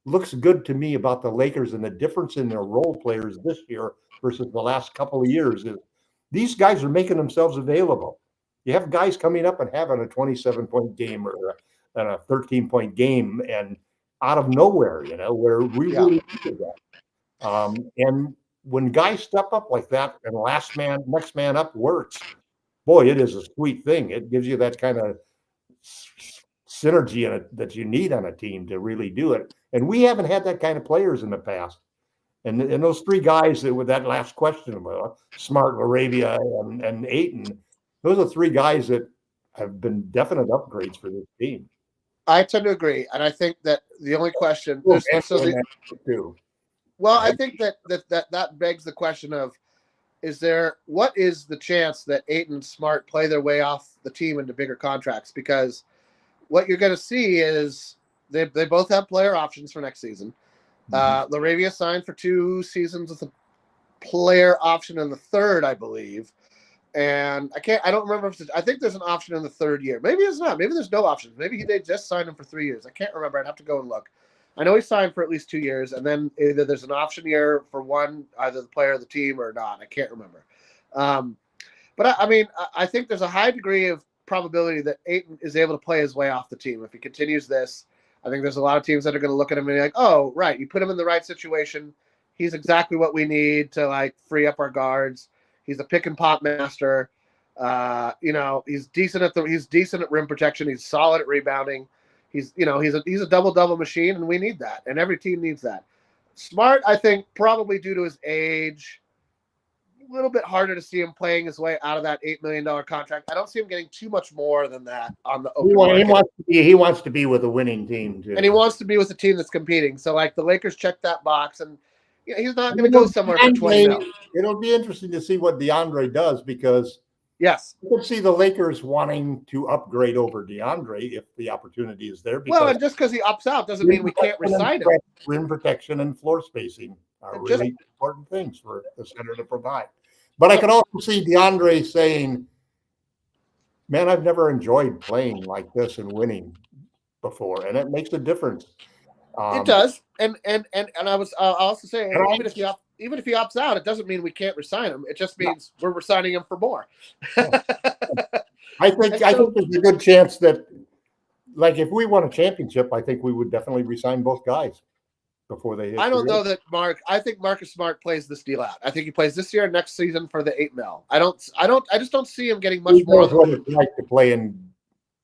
Speaker 2: looks good to me about the Lakers and the difference in their role players this year versus the last couple of years is these guys are making themselves available. You have guys coming up and having a 27-point game or a 13-point game, and out of nowhere, where we really needed that. And when guys step up like that and next man up works, boy, it is a sweet thing. It gives you that kind of synergy in it that you need on a team to really do it. And we haven't had that kind of players in the past. And those three guys with that last question about Smart, Laravia, and Ayton, those are three guys that have been definite upgrades for this team.
Speaker 1: I tend to agree, and I think that the only question
Speaker 2: I
Speaker 1: think that begs the question of what is the chance that Ayton and Smart play their way off the team into bigger contracts? Because what you're going to see is they both have player options for next season. Laravia signed for 2 seasons with a player option in the third, I believe. And I don't remember I think there's an option in the third year. Maybe it's not. Maybe there's no options. Maybe they just signed him for 3 years. I can't remember. I'd have to go and look. I know he signed for at least 2 years, and then either there's an option year for one, either the player or the team, or not. I can't remember. But I think there's a high degree of probability that Ayton is able to play his way off the team. If he continues this, I think there's a lot of teams that are going to look at him and be like, oh, right, you put him in the right situation. He's exactly what we need to free up our guards. He's a pick and pop master. He's decent at rim protection. He's solid at rebounding. He's a double machine, and we need that. And every team needs that. Smart, I think, probably due to his age, a little bit harder to see him playing his way out of that $8 million contract. I don't see him getting too much more than that on the open market.
Speaker 2: He wants to be with a winning team too,
Speaker 1: and he wants to be with a team that's competing. So the Lakers check that box, and he's not going to go somewhere for $20 million.
Speaker 2: It'll be interesting to see what DeAndre does, because you can see the Lakers wanting to upgrade over DeAndre if the opportunity is there.
Speaker 1: And just because he opts out doesn't mean we can't resign him.
Speaker 2: Rim protection and floor spacing are really important things for the center to provide. But I can also see DeAndre saying, man, I've never enjoyed playing like this and winning before, and it makes a difference.
Speaker 1: It does, and I'll also say, even if he opts out, it doesn't mean we can't resign him. It just means we're resigning him for more.
Speaker 2: I think there's a good chance that, if we won a championship, I think we would definitely resign both guys before they hit.
Speaker 1: I don't know that I think Marcus Smart plays this deal out. I think he plays this year and next season for the $8 million. I just don't see him getting much more.
Speaker 2: What it's like to play in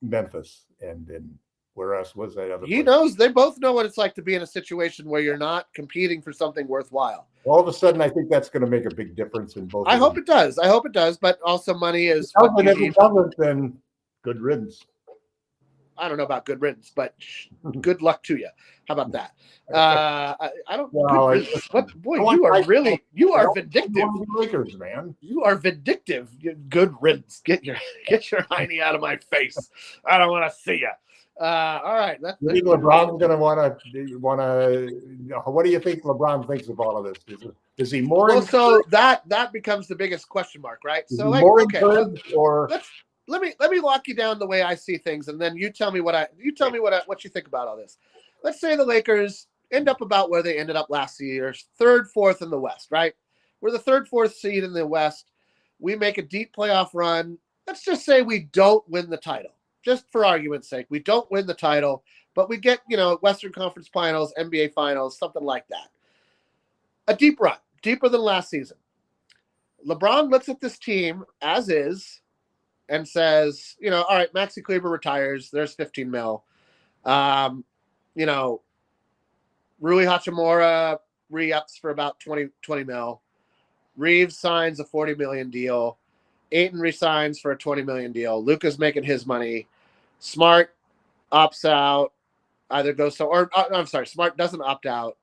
Speaker 2: Memphis and where else was that other?
Speaker 1: He knows. They both know what it's like to be in a situation where you're not competing for something worthwhile.
Speaker 2: All of a sudden, I think that's going to make a big difference in both.
Speaker 1: I hope it does. But also money is.
Speaker 2: If it doesn't, then good riddance.
Speaker 1: I don't know about good riddance, but good luck to you. How about that? I don't.
Speaker 2: Well,
Speaker 1: Good riddance. But boy,
Speaker 2: I
Speaker 1: you are
Speaker 2: I don't
Speaker 1: vindictive.
Speaker 2: want the Lakers, man.
Speaker 1: You are vindictive. Good riddance. Get your hiney out of my face. I don't want to see you. All right.
Speaker 2: You think LeBron's going to want to? What do you think LeBron thinks of all of this? Is he more?
Speaker 1: Well, so that becomes the biggest question mark, right?
Speaker 2: Is
Speaker 1: So,
Speaker 2: he
Speaker 1: like,
Speaker 2: more
Speaker 1: okay,
Speaker 2: encouraged, or
Speaker 1: let me lock you down the way I see things, and then you tell me what you think about all this. Let's say the Lakers end up about where they ended up last year, third, fourth in the West, right? We're the third, fourth seed in the West. We make a deep playoff run. Let's just say we don't win the title, just for argument's sake. We don't win the title, but we get, Western Conference Finals, NBA Finals, something like that. A deep run, deeper than last season. LeBron looks at this team as is and says, all right, Maxi Kleber retires. There's 15 mil. Rui Hachimura re-ups for about 20 mil. Reaves signs a 40 million deal. Ayton resigns for a 20 million deal. Luka's making his money. Smart opts out. Either goes Smart doesn't opt out.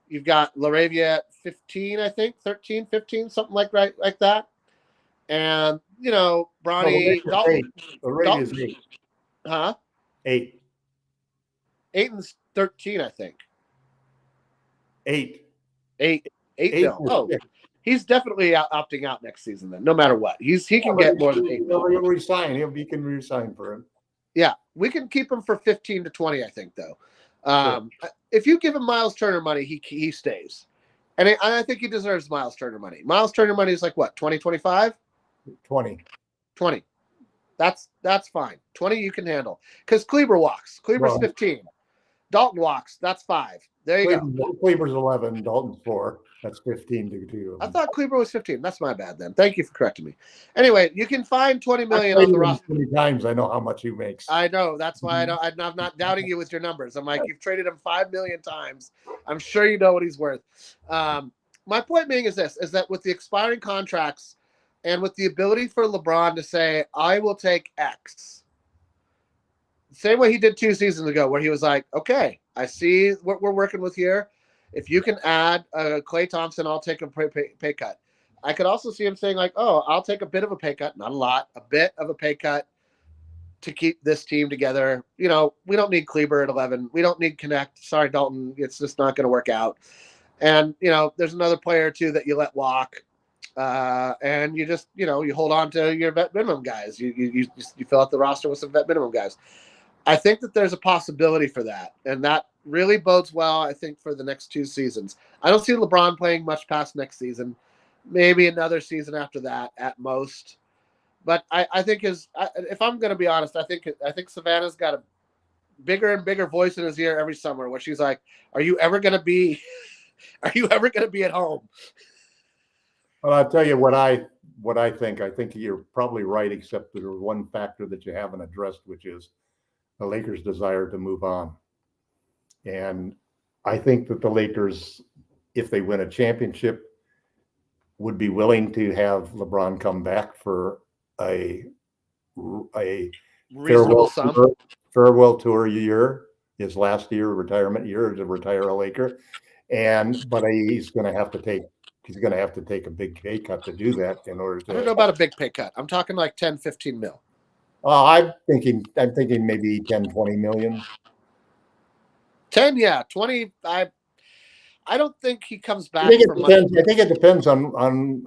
Speaker 1: You've got Laravia at 15, I think, 13, 15, something like that. And, Bronny, Dalton.
Speaker 2: Dalton is 8.
Speaker 1: Huh?
Speaker 2: 8.
Speaker 1: Ayton's 13, I think.
Speaker 2: 8.
Speaker 1: 8 mil. Oh, he's definitely opting out next season then, no matter what. He can get more than 8 mil.
Speaker 2: He'll resign. He can resign for him.
Speaker 1: Yeah, we can keep him for 15 to 20, I think, though. Sure. If you give him Miles Turner money, he stays. And I think he deserves Miles Turner money. Miles Turner money is like what, 20, 25?
Speaker 2: 20.
Speaker 1: That's fine. 20 you can handle. Because Kleber walks. Kleber's 15. Dalton walks. That's 5. There you go.
Speaker 2: Kleber's 11. Dalton's 4. That's 15 to 2.
Speaker 1: I thought Kleber was 15. That's my bad then. Thank you for correcting me. Anyway, you can find 20 million on the roster.
Speaker 2: Many times I know how much he makes.
Speaker 1: I know. That's why I'm not doubting you with your numbers. I'm like, you've traded him 5 million times. I'm sure you know what he's worth. My point being is that with the expiring contracts and with the ability for LeBron to say, I will take X, same way he did 2 seasons ago, where he was like, okay, I see what we're working with here. If you can add Klay Thompson, I'll take a pay cut. I could also see him saying like, oh, I'll take a bit of a pay cut, not a lot, a bit of a pay cut to keep this team together. We don't need Kleber at 11. We don't need Connect. Sorry, Dalton. It's just not going to work out. And, there's another player or two that you let walk. And you just, you hold on to your vet minimum guys. You fill out the roster with some vet minimum guys. I think that there's a possibility for that. And that really bodes well, I think, for the next 2 seasons. I don't see LeBron playing much past next season. Maybe another season after that at most. But I think if I'm going to be honest, I think Savannah's got a bigger and bigger voice in his ear every summer where she's like, are you ever going to be at home?
Speaker 2: Well, I'll tell you what I think. I think you're probably right, except there's one factor that you haven't addressed, which is the Lakers' desire to move on. And I think that the Lakers, if they win a championship, would be willing to have LeBron come back for a farewell tour year, his last year, retirement year, to retire a Laker. But he's going to have to take a big pay cut to do that in order to.
Speaker 1: I don't know about a big pay cut. I'm talking like 10, 15 mil.
Speaker 2: I'm thinking maybe 10, 20 million.
Speaker 1: 10, yeah. 20, I don't think he comes back.
Speaker 2: I think it depends on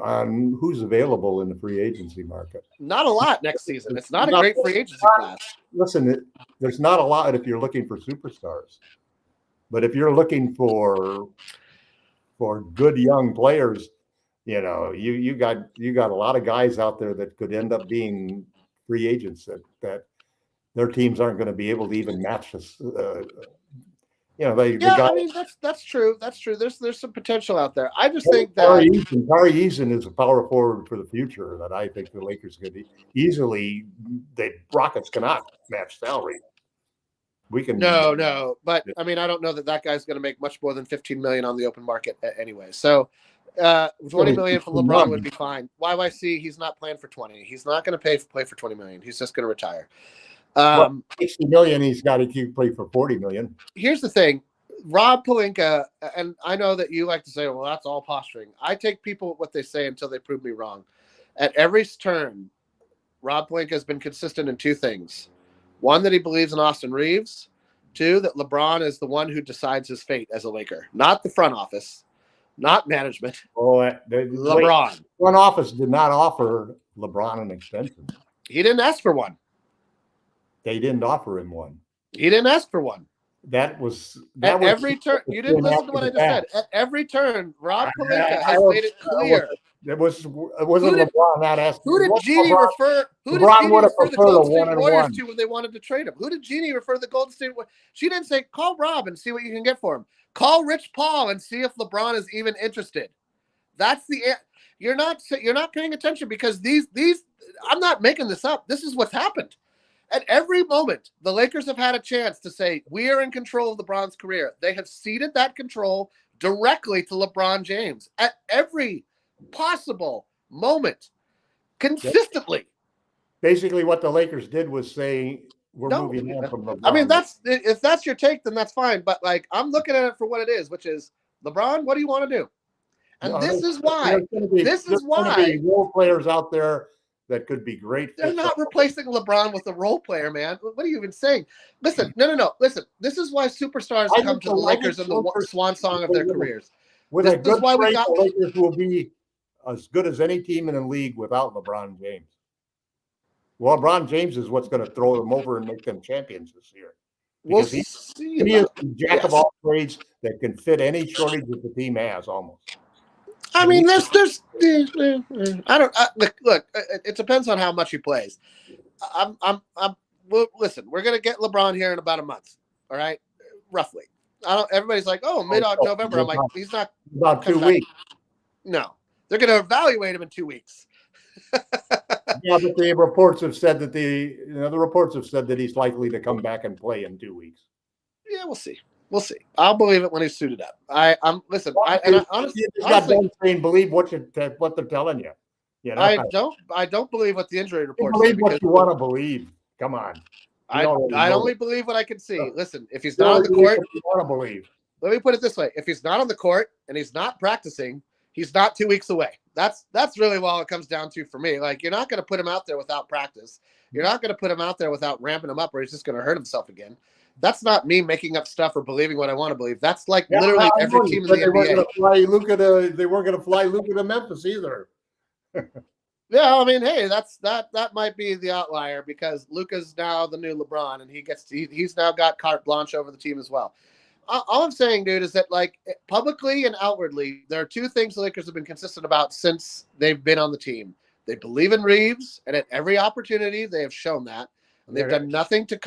Speaker 2: who's available in the free agency market.
Speaker 1: Not a lot next season. It's not a great free agency class.
Speaker 2: Listen, there's not a lot if you're looking for superstars. But if you're looking for good young players, you got a lot of guys out there that could end up being free agents that their teams aren't going to be able to even match us. I mean
Speaker 1: that's true. That's true. There's some potential out there. I just think that
Speaker 2: Tari Eason is a power forward for the future that I think the Lakers could easily. The Rockets cannot match salary. We can
Speaker 1: no, but I mean I don't know that guy's going to make much more than 15 million on the open market anyway. So 20 million from LeBron would be fine. YYC, he's not playing for 20. He's not going to play for 20 million. He's just going to retire.
Speaker 2: $60 million, he's got to play for $40 million.
Speaker 1: Here's the thing. Rob Pelinka, and I know that you like to say, well, that's all posturing. I take people what they say until they prove me wrong. At every turn, Rob Pelinka has been consistent in two things. One, that he believes in Austin Reaves. Two, that LeBron is the one who decides his fate as a Laker. Not the front office, not management. LeBron.
Speaker 2: Front office did not offer LeBron an extension.
Speaker 1: He didn't ask for one.
Speaker 2: They didn't offer him one.
Speaker 1: He didn't ask for one.
Speaker 2: That was
Speaker 1: every turn. You didn't listen to what I just said. At every turn, Rob Pelinka has made it clear.
Speaker 2: It wasn't LeBron not asking.
Speaker 1: Who did Jeannie refer? Who did Jeannie refer the Golden State Warriors to when they wanted to trade him? Who did Jeannie refer the Golden State Warriors? She didn't say, call Rob and see what you can get for him. Call Rich Paul and see if LeBron is even interested. That's the. You're not paying attention because these. I'm not making this up. This is what's happened. At every moment, the Lakers have had a chance to say, we are in control of LeBron's career. They have ceded that control directly to LeBron James at every possible moment, consistently.
Speaker 2: Basically, what the Lakers did was say, we're moving on from LeBron.
Speaker 1: I mean, if that's your take, then that's fine. But, I'm looking at it for what it is, which is, LeBron, what do you want to do? And this is why. There's going to be
Speaker 2: role players out there that could be great.
Speaker 1: They're not replacing LeBron with a role player, man. What are you even saying? Listen, no. Listen, this is why superstars come to the Lakers in the swan song of their careers.
Speaker 2: With a good trade, the Lakers will be as good as any team in the league without LeBron James. Well, LeBron James is what's going to throw them over and make them champions this year. Because he is the jack of all trades that can fit any shortage that the team has almost.
Speaker 1: I mean, look. It depends on how much he plays. Listen, we're gonna get LeBron here in about a month. All right, roughly. Everybody's like, oh, mid-November. I'm like, he's not
Speaker 2: about 2 weeks.
Speaker 1: No, they're gonna evaluate him in 2 weeks.
Speaker 2: Yeah, but the reports have said that he's likely to come back and play in 2 weeks.
Speaker 1: Yeah, we'll see. We'll see. I'll believe it when he's suited up. Listen. Honestly,
Speaker 2: believe what they're telling you. You know,
Speaker 1: I don't believe what the injury reports.
Speaker 2: Believe what you want to believe. Come on.
Speaker 1: I only believe what I can see. Listen, if he's not on the court,
Speaker 2: you want to believe.
Speaker 1: Let me put it this way: if he's not on the court and he's not practicing, he's not 2 weeks away. That's really all it comes down to for me. You're not going to put him out there without practice. You're not going to put him out there without ramping him up, or he's just going to hurt himself again. That's not me making up stuff or believing what I want to believe. That's literally every team in the NBA.
Speaker 2: They weren't going to fly Luka to Memphis either.
Speaker 1: Yeah, I mean, hey, that might be the outlier because Luka's now the new LeBron, and he's now got carte blanche over the team as well. All I'm saying, dude, is that publicly and outwardly, there are two things the Lakers have been consistent about since they've been on the team. They believe in Reaves, and at every opportunity, they have shown that. And they've done nothing to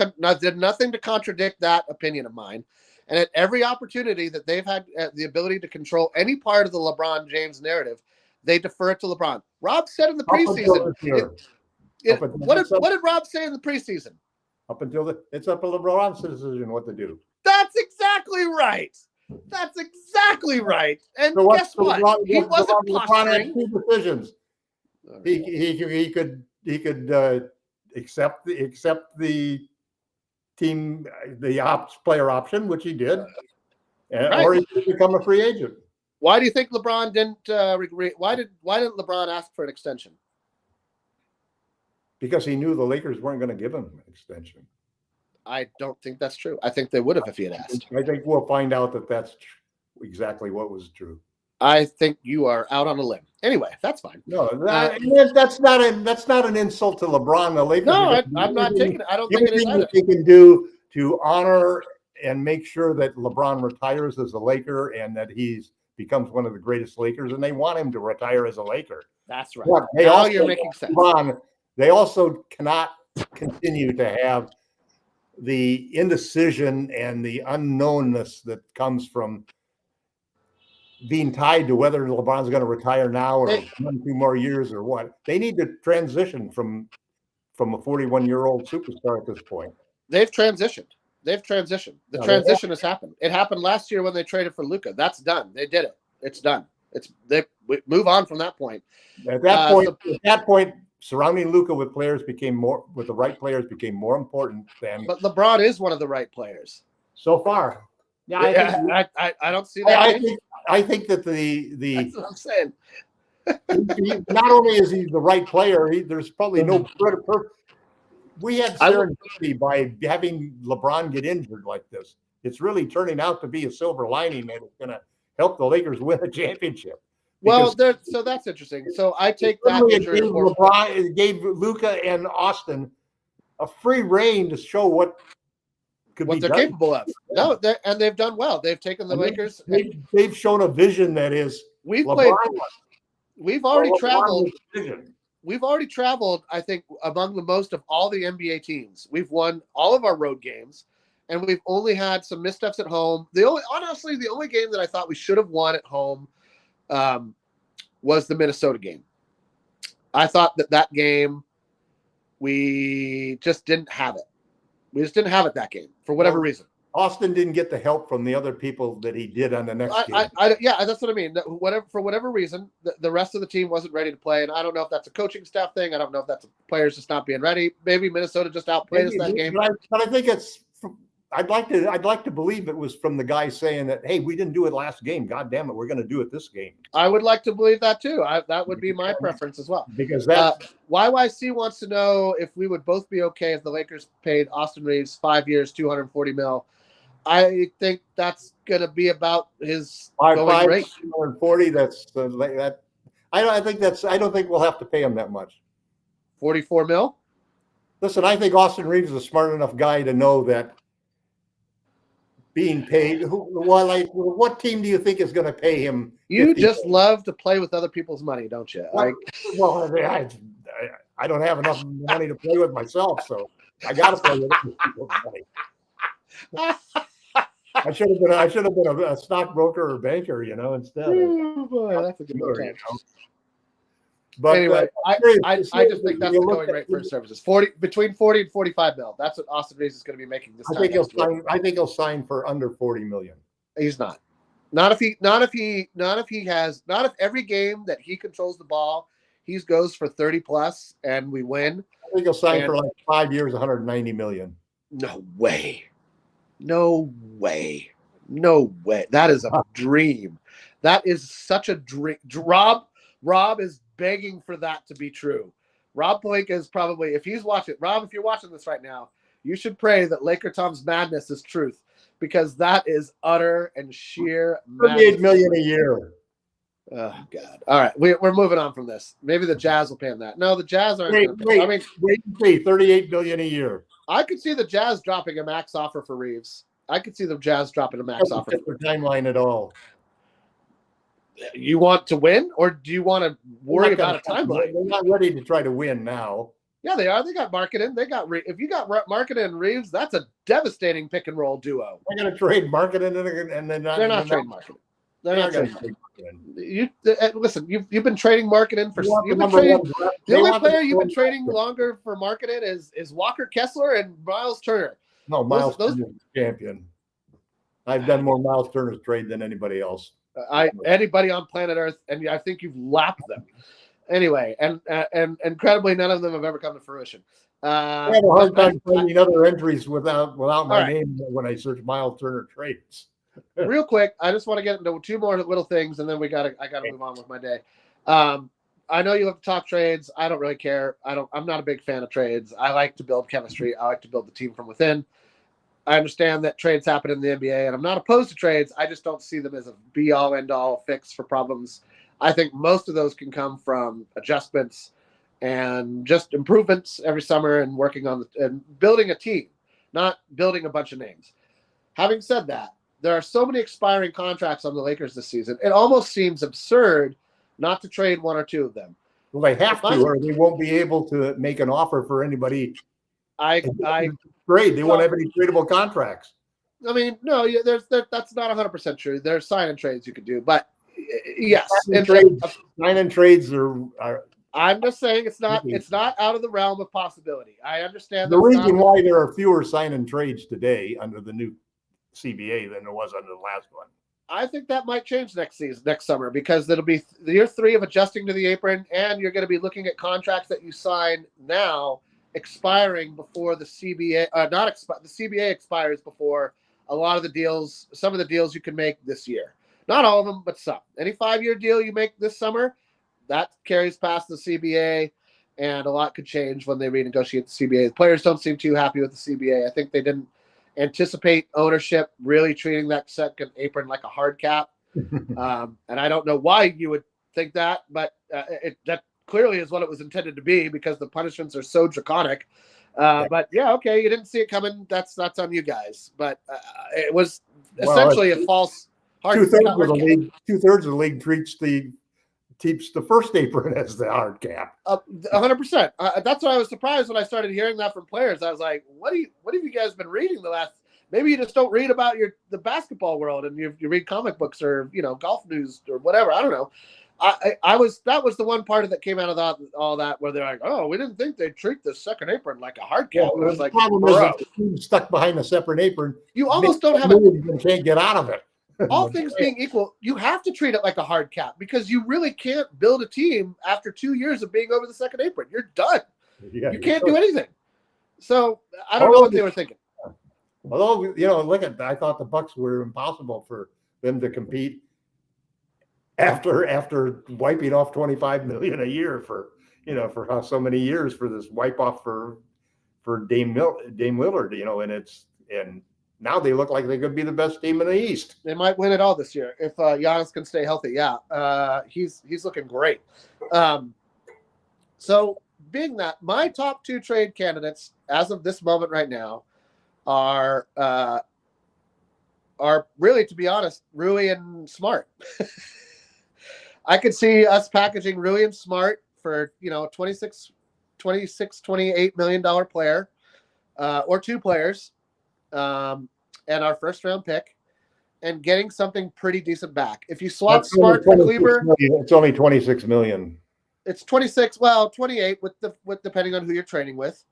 Speaker 1: contradict that opinion of mine. And at every opportunity that they've had the ability to control any part of the LeBron James narrative, they defer it to LeBron. Rob said in the preseason. What did Rob say in the preseason?
Speaker 2: It's up to LeBron's decision what to do.
Speaker 1: That's exactly right. And so guess what? He wasn't posturing.
Speaker 2: Two decisions. He could accept the team, the player option, which he did, or he could become a free agent.
Speaker 1: Why do you think LeBron didn't? Why didn't LeBron ask for an extension?
Speaker 2: Because he knew the Lakers weren't going to give him an extension.
Speaker 1: I don't think that's true. I think they would have if he had asked.
Speaker 2: I think we'll find out that that's exactly what was true.
Speaker 1: I think you are out on a limb. Anyway, that's fine.
Speaker 2: No, that's not an insult to LeBron. The Lakers.
Speaker 1: No, I'm not taking it. I don't think it is either.
Speaker 2: He can do to honor and make sure that LeBron retires as a Laker and that he becomes one of the greatest Lakers, and they want him to retire as a Laker.
Speaker 1: That's right. Now you're making sense.
Speaker 2: They also cannot continue to have the indecision and the unknownness that comes from being tied to whether LeBron's going to retire now or 1 2 more years or what. They need to transition from a 41-year-old superstar at this point.
Speaker 1: They've transitioned. The transition has happened. It happened last year when they traded for Luka. That's done. They did it. It's done. We move on from that point.
Speaker 2: At that point, surrounding Luka with the right players became more important than
Speaker 1: But LeBron is one of the right players.
Speaker 2: so far. Yeah,
Speaker 1: I don't see that.
Speaker 2: I think that
Speaker 1: That's what I'm saying.
Speaker 2: not only is he the right player, there's probably no better. We had serendipity by having LeBron get injured like this. It's really turning out to be a silver lining that is going to help the Lakers win a championship.
Speaker 1: Well, so that's interesting. So I take that injury report.
Speaker 2: It gave Luka and Austin a free reign to show what
Speaker 1: they're capable of. No, and they've done well. They've taken the Lakers.
Speaker 2: They've shown a vision that is.
Speaker 1: We've already traveled. We've already traveled, I think, among the most of all the NBA teams. We've won all of our road games, and we've only had some missteps at home. The only game that I thought we should have won at home was the Minnesota game. I thought that game, we just didn't have it. We just didn't have it that game for whatever reason.
Speaker 2: Austin didn't get the help from the other people that he did on the next game.
Speaker 1: Yeah, that's what I mean. For whatever reason, the rest of the team wasn't ready to play, and I don't know if that's a coaching staff thing. I don't know if that's players just not being ready. Maybe Minnesota just outplayed us that game.
Speaker 2: But I think I'd like to believe it was from the guy saying that, hey, we didn't do it last game. God damn it, we're going to do it this game.
Speaker 1: I would like to believe that too. That would be my preference as well.
Speaker 2: Because
Speaker 1: YYC wants to know if we would both be okay if the Lakers paid Austin Reaves 5 years, $240 million. I think that's going to be about his going rate.
Speaker 2: 240. That's that. I don't think we'll have to pay him that much.
Speaker 1: $44 million.
Speaker 2: Listen, I think Austin Reaves is a smart enough guy to know that being paid. What team do you think is going to pay him?
Speaker 1: You just love to play with other people's money, don't you?
Speaker 2: I don't have enough money to play with myself, so I got to play with other people's money. I should have been a stockbroker or banker, instead.
Speaker 1: Oh boy, that's a good one.
Speaker 2: But
Speaker 1: anyway, I just think that's the going rate for his services. Between 40 and 45 mil. That's what Austin Reaves is going to be making this time.
Speaker 2: I think he'll sign for under 40 million.
Speaker 1: He's not. Not if every game that he controls the ball, he goes for 30 plus and we win.
Speaker 2: I think he'll sign for like 5 years, 190 million.
Speaker 1: No way. That is a dream. That is such a dream. Rob is begging for that to be true. Rob Palenka is probably, if he's watching, Rob, if you're watching this right now, you should pray that Laker Tom's madness is truth, because that is utter and sheer madness.
Speaker 2: $38 million a year.
Speaker 1: Oh God! All right, we're moving on from this. Maybe the Jazz will pay him that. No, the Jazz aren't. Wait and
Speaker 2: see. $38 million a year.
Speaker 1: I could see the Jazz dropping a max offer for Reaves. I could see the Jazz dropping a max offer.
Speaker 2: For timeline at all.
Speaker 1: You want to win, or do you want to worry about a timeline?
Speaker 2: They're not ready to try to win now.
Speaker 1: Yeah, they are. They got Marketing. If you got Marketing and Reaves, that's a devastating pick and roll duo.
Speaker 2: They're going to trade Marketing and then
Speaker 1: they're not trading Marketing. They're not trading Marketing. Listen, you've been trading Marketing for. The only player you've been trading longer for Marketing is Walker Kessler and Miles Turner.
Speaker 2: No, Miles Turner is champion. I've done more Miles Turner's trade than anybody else.
Speaker 1: Anybody on planet Earth, and I think you've lapped them. Anyway, and incredibly, none of them have ever come to fruition.
Speaker 2: I have a hard time finding other entries without my name when I search Miles Turner trades.
Speaker 1: Real quick, I just want to get into two more little things, and then I gotta move on with my day. I know you have to talk trades. I don't really care. I'm not a big fan of trades. I like to build chemistry. I like to build the team from within. I understand that trades happen in the NBA, and I'm not opposed to trades. I just don't see them as a be-all, end-all fix for problems. I think most of those can come from adjustments and just improvements every summer and working on and building a team, not building a bunch of names. Having said that, there are so many expiring contracts on the Lakers this season. It almost seems absurd not to trade one or two of them.
Speaker 2: Well, they have to, or they won't be able to make an offer for anybody. They won't have any tradable contracts.
Speaker 1: I mean, no, that's not 100% true. There's sign and trades you could do, but yes,
Speaker 2: sign and trades are.
Speaker 1: I'm just saying it's not out of the realm of possibility. I understand
Speaker 2: the reason why there are fewer sign and trades today under the new CBA than there was under the last one.
Speaker 1: I think that might change next summer, because it'll be year 3 of adjusting to the apron, and you're going to be looking at contracts that you sign now expiring before the CBA. The CBA expires before a lot of the deals. Some of the deals you can make this year, not all of them, but some. Any 5-year deal you make this summer, that carries past the CBA, and a lot could change when they renegotiate the CBA. The players don't seem too happy with the CBA. I think they didn't anticipate ownership really treating that second apron like a hard cap. And I don't know why you would think that, but that clearly is what it was intended to be, because the punishments are so draconic. But yeah, okay, you didn't see it coming. That's on you guys. But it was essentially a false hard.
Speaker 2: 2/3 of the league treats the first apron as the hard cap.
Speaker 1: 100%. That's why I was surprised when I started hearing that from players. I was like, what have you guys been reading the last? Maybe you just don't read about the basketball world, and you read comic books or golf news or whatever. I don't know. That was the one part of that came out of all that where they're like, oh, we didn't think they'd treat the second apron like a hard cap.
Speaker 2: Yeah, the problem is if the team's stuck behind a separate apron,
Speaker 1: you almost don't have
Speaker 2: you can't get out of it.
Speaker 1: All things being equal, you have to treat it like a hard cap, because you really can't build a team after 2 years of being over the second apron. You're done. Yeah, you can't do anything. So I don't know what they were thinking.
Speaker 2: Although, I thought the Bucks were impossible for them to compete after wiping off $25 million a year for how so many years for this wipe off for Dame Lillard, and now they look like they could be the best team in the East.
Speaker 1: They might win it all this year if Giannis can stay healthy. Yeah, he's looking great. So being that, my top 2 trade candidates as of this moment right now are really, to be honest, Rui and Smart. I could see us packaging Rui and Smart for $26, $28 million player, or 2 players. And our first round pick, and getting something pretty decent back. If you swap Smart for Kleber,
Speaker 2: it's only $26 million.
Speaker 1: It's 26, 28 with depending on who you're trading with.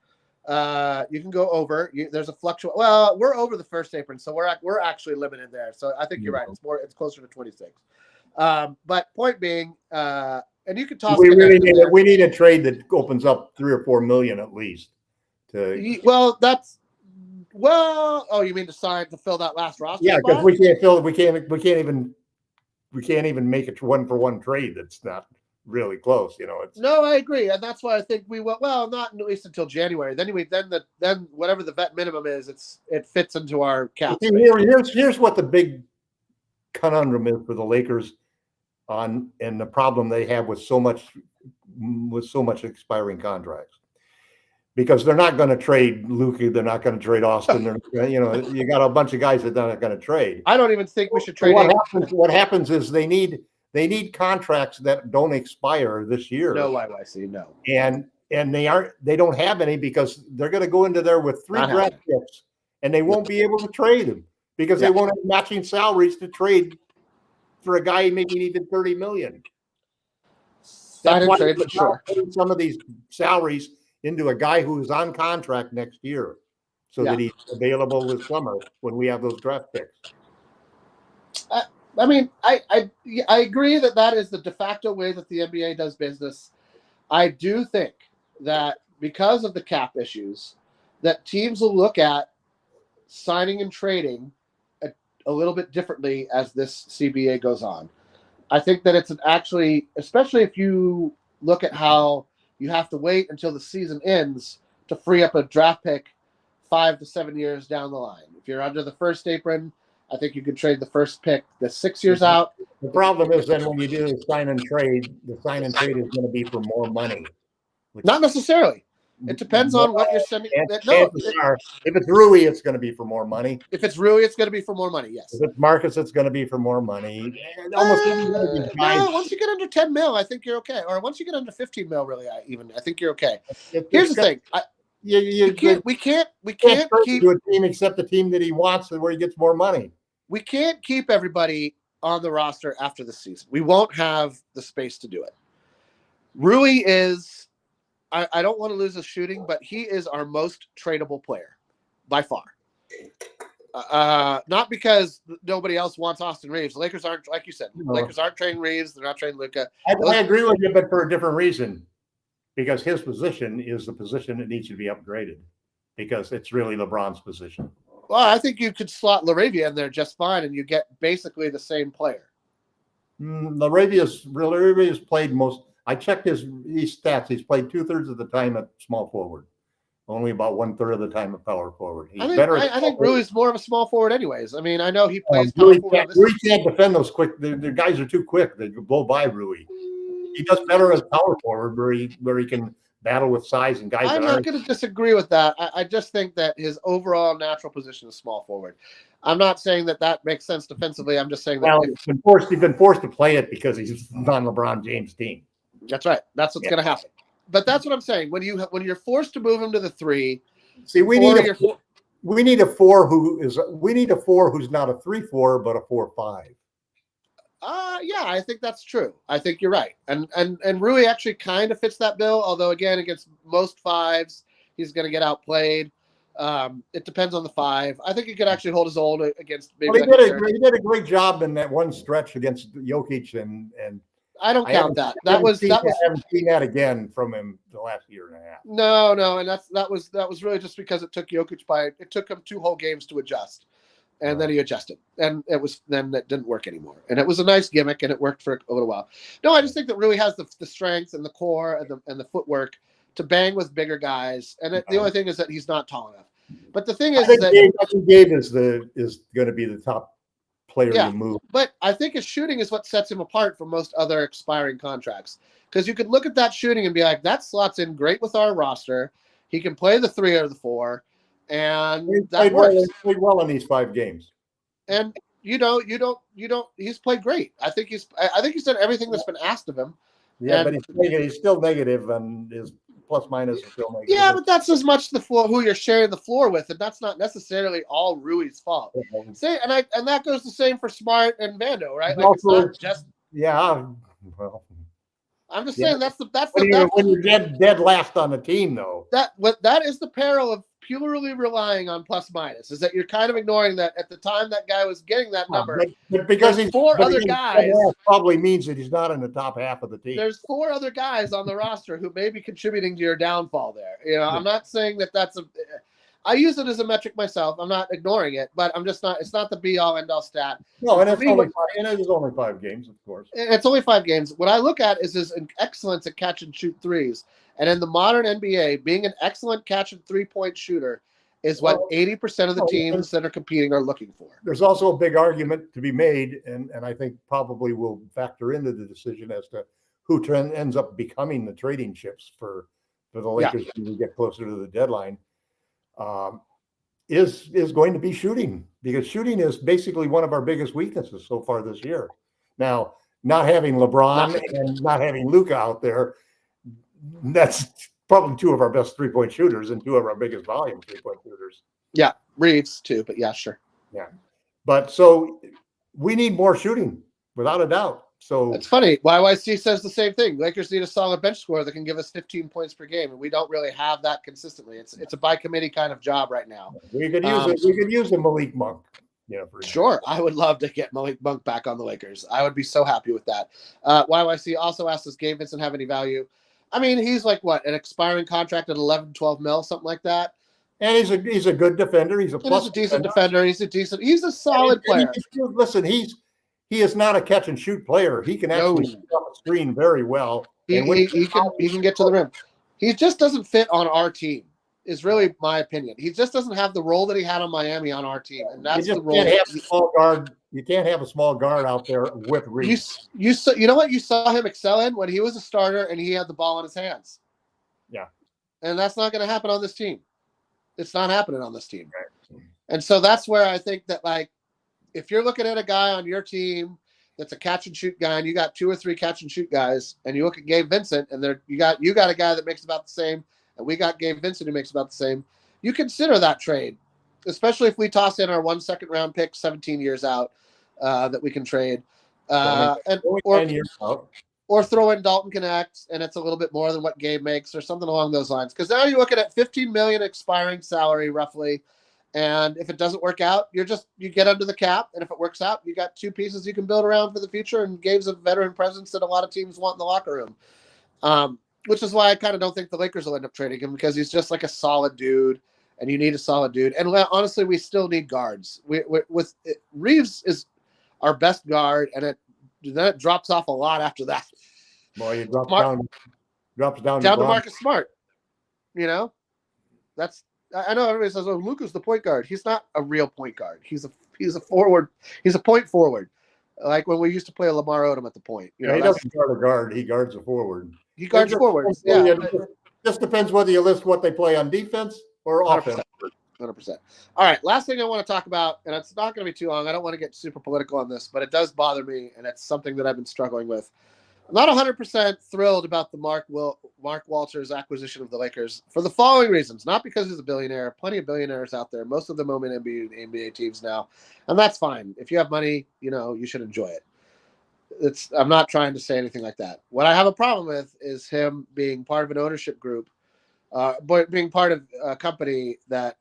Speaker 1: You can go over. There's a fluctuate. Well, we're over the first apron, so we're actually limited there. So I think you're right. It's closer to 26. But point being, and you could toss.
Speaker 2: We need a trade that opens up $3 or $4 million at least.
Speaker 1: You mean to fill that last roster?
Speaker 2: Yeah, because we can't even make it 1-for-1 trade. That's not really close.
Speaker 1: No, I agree, and that's why I think we will. Well, not at least until January. Then whatever the vet minimum is, it fits into our cap.
Speaker 2: Here's what the big conundrum is for the Lakers and the problem they have with so much expiring contracts. Because they're not going to trade Luka, they're not going to trade Austin. You got a bunch of guys that they're not going to trade.
Speaker 1: I don't even think we should trade.
Speaker 2: What happens is they need contracts that don't expire this year.
Speaker 1: No YYC, no.
Speaker 2: And they don't have any, because they're going to go into there with 3 draft picks, and they won't be able to trade them because they won't have matching salaries to trade for a guy making even $30 million.
Speaker 1: That's why trade, but sure.
Speaker 2: Some of these salaries into a guy who is on contract next year, so that he's available this summer when we have those draft picks.
Speaker 1: I mean, I agree that is the de facto way that the NBA does business. I do think that because of the cap issues, that teams will look at signing and trading a little bit differently as this CBA goes on. I think that it's actually, especially if you look at how you have to wait until the season ends to free up a draft pick 5 to 7 years down the line. If you're under the first apron, I think you could trade the first pick the 6 years out.
Speaker 2: The problem is then when you do the sign and trade is going to be for more money.
Speaker 1: Not necessarily. It depends on what you're sending.
Speaker 2: If it's Rui, it's going to be for more money.
Speaker 1: If it's Rui, it's going to be for more money, yes.
Speaker 2: If it's Marcus, it's going to be for more money.
Speaker 1: Once you get under 10 mil, I think you're okay. Or once you get under 15 mil, really, I think you're okay. Here's the thing. We can't keep
Speaker 2: to a team except the team that he wants and where he gets more money.
Speaker 1: We can't keep everybody on the roster after the season. We won't have the space to do it. Rui is, I don't want to lose his shooting, but he is our most tradable player by far. Not because nobody else wants Austin Reaves. The Lakers aren't, like you said, Lakers aren't trading Reaves. They're not trading Luka.
Speaker 2: I agree with you, but for a different reason. Because his position is the position that needs to be upgraded. Because it's really LeBron's position.
Speaker 1: Well, I think you could slot Laravia in there just fine, and you get basically the same player.
Speaker 2: Laravia's played most. I checked his stats. He's played 2/3 of the time at small forward, only about 1/3 of the time at power forward. He's better.
Speaker 1: I think Rui's more of a small forward, anyways. I mean, I know he plays
Speaker 2: Rui can't defend those quick. The guys are too quick. They blow by Rui. He does better as power forward, where he can battle with size and guys.
Speaker 1: I'm not going to disagree with that. I just think that his overall natural position is small forward. I'm not saying that makes sense defensively. I'm just saying that
Speaker 2: he's been forced to play it because he's on LeBron James' team.
Speaker 1: That's right. That's what's going to happen. But that's what I'm saying. When you're forced to move him to the 3,
Speaker 2: see, we need a 4 who's not a 3-4 but a 4-5.
Speaker 1: Yeah, I think that's true. I think you're right. And Rui actually kind of fits that bill, although again against most 5s, he's going to get outplayed. It depends on the 5. I think he could actually hold his own against maybe.
Speaker 2: Well, he did a great job in that one stretch against Jokic and
Speaker 1: I don't count that. I haven't
Speaker 2: seen that again from him the last year and a half.
Speaker 1: No, and that was really just because it took Jokic it took him 2 whole games to adjust. And then he adjusted, and then it didn't work anymore. And it was a nice gimmick, and it worked for a little while. No, I just think that Rui has the strength and the core and the footwork to bang with bigger guys. And the only thing is that he's not tall enough. But the thing is that
Speaker 2: Gabe is going to be the top player to move.
Speaker 1: But I think his shooting is what sets him apart from most other expiring contracts. Because you could look at that shooting and be like, that slots in great with our roster. He can play the 3 or the 4. And that works.
Speaker 2: He played well in these 5 games.
Speaker 1: And he's played great. I think he's done everything that's been asked of him.
Speaker 2: Yeah, but he's still negative, and his plus minus is still negative.
Speaker 1: Yeah, but that's as much who you're sharing the floor with, and that's not necessarily all Rui's fault. And that goes the same for Smart and Vando, right? Like it's not just
Speaker 2: well.
Speaker 1: I'm just saying that's
Speaker 2: when you're dead last on the team, though.
Speaker 1: That is the peril of purely relying on plus minus, is that you're kind of ignoring that at the time that guy was getting that number.
Speaker 2: But because he's
Speaker 1: 4 other guys,
Speaker 2: probably means that he's not in the top half of the team.
Speaker 1: There's 4 other guys on the roster who may be contributing to your downfall there. I'm not saying that I use it as a metric myself. I'm not ignoring it, but it's not the be all end all stat.
Speaker 2: No, and it's only 5 games, of course.
Speaker 1: It's only 5 games. What I look at is his excellence at catch and shoot threes. And in the modern NBA, being an excellent catch and 3-point shooter is what 80% of the teams that are competing are looking for.
Speaker 2: There's also a big argument to be made, and I think probably will factor into the decision as to who ends up becoming the trading chips for the Lakers when we get closer to the deadline. Is going to be shooting, because shooting is basically one of our biggest weaknesses so far this year. Now, not having LeBron and not having Luka out there, that's probably 2 of our best 3-point shooters and 2 of our biggest volume 3-point shooters.
Speaker 1: Yeah, Reaves too, but yeah, sure.
Speaker 2: Yeah, but so we need more shooting without a doubt. So
Speaker 1: it's funny. YYC says the same thing. Lakers need a solid bench scorer that can give us 15 points per game, and we don't really have that consistently. It's a by committee kind of job right now.
Speaker 2: We could use a Malik Monk.
Speaker 1: Sure. I would love to get Malik Monk back on the Lakers. I would be so happy with that. YYC also asked, does Gabe Vincent have any value? I mean, he's like an expiring contract at 11, 12 mil, something like that.
Speaker 2: And he's a good defender. He's a
Speaker 1: decent defender. He's a solid player.
Speaker 2: Listen, he is not a catch and shoot player. He can actually shoot off the screen very well.
Speaker 1: He can get to the rim. He just doesn't fit on our team, is really my opinion. He just doesn't have the role that he had on Miami on our team, and that's the role.
Speaker 2: You can't have a small guard out there with Reaves.
Speaker 1: You know what? You saw him excel in when he was a starter and he had the ball in his hands.
Speaker 2: Yeah,
Speaker 1: and that's not going to happen on this team. It's not happening on this team.
Speaker 2: Right.
Speaker 1: And so that's where I think that, like, if you're looking at a guy on your team that's a catch and shoot guy, and you got 2 or 3 catch and shoot guys, and you look at Gabe Vincent, and you got a guy that makes about the same, and we got Gabe Vincent who makes about the same, you consider that trade, especially if we toss in our 1 second round pick 17 years out that we can trade, or throw in Dalton Connect, and it's a little bit more than what Gabe makes, or something along those lines. Because now you're looking at $15 million expiring salary roughly, And if it doesn't work out, you get under the cap. And if it works out, you got two pieces you can build around for the future. And Gabe's a veteran presence that a lot of teams want in the locker room. Which is why I kind of don't think the Lakers will end up trading him, because he's just like a solid dude, and you need a solid dude. And honestly, we still need guards. Reaves is our best guard, and then it drops off a lot after that.
Speaker 2: Well, he drops down
Speaker 1: to Marcus Smart. That's, I know everybody says, "Oh, Luka's the point guard." He's not a real point guard. He's a forward. He's a point forward. Like when we used to play Lamar Odom at the point.
Speaker 2: He doesn't guard a guard. He guards a forward.
Speaker 1: He guards forwards. Yeah.
Speaker 2: It just depends whether you list what they play on defense or 100%. Offense.
Speaker 1: 100%. All right. Last thing I want to talk about, and it's not going to be too long. I don't want to get super political on this, but it does bother me, and it's something that I've been struggling with. I'm not 100% thrilled about the Mark Walters acquisition of the Lakers for the following reasons. Not because he's a billionaire. Plenty of billionaires out there. Most of them own NBA teams now, and that's fine. If you have money, you should enjoy it. I'm not trying to say anything like that. What I have a problem with is him being part of an ownership group, but being part of a company that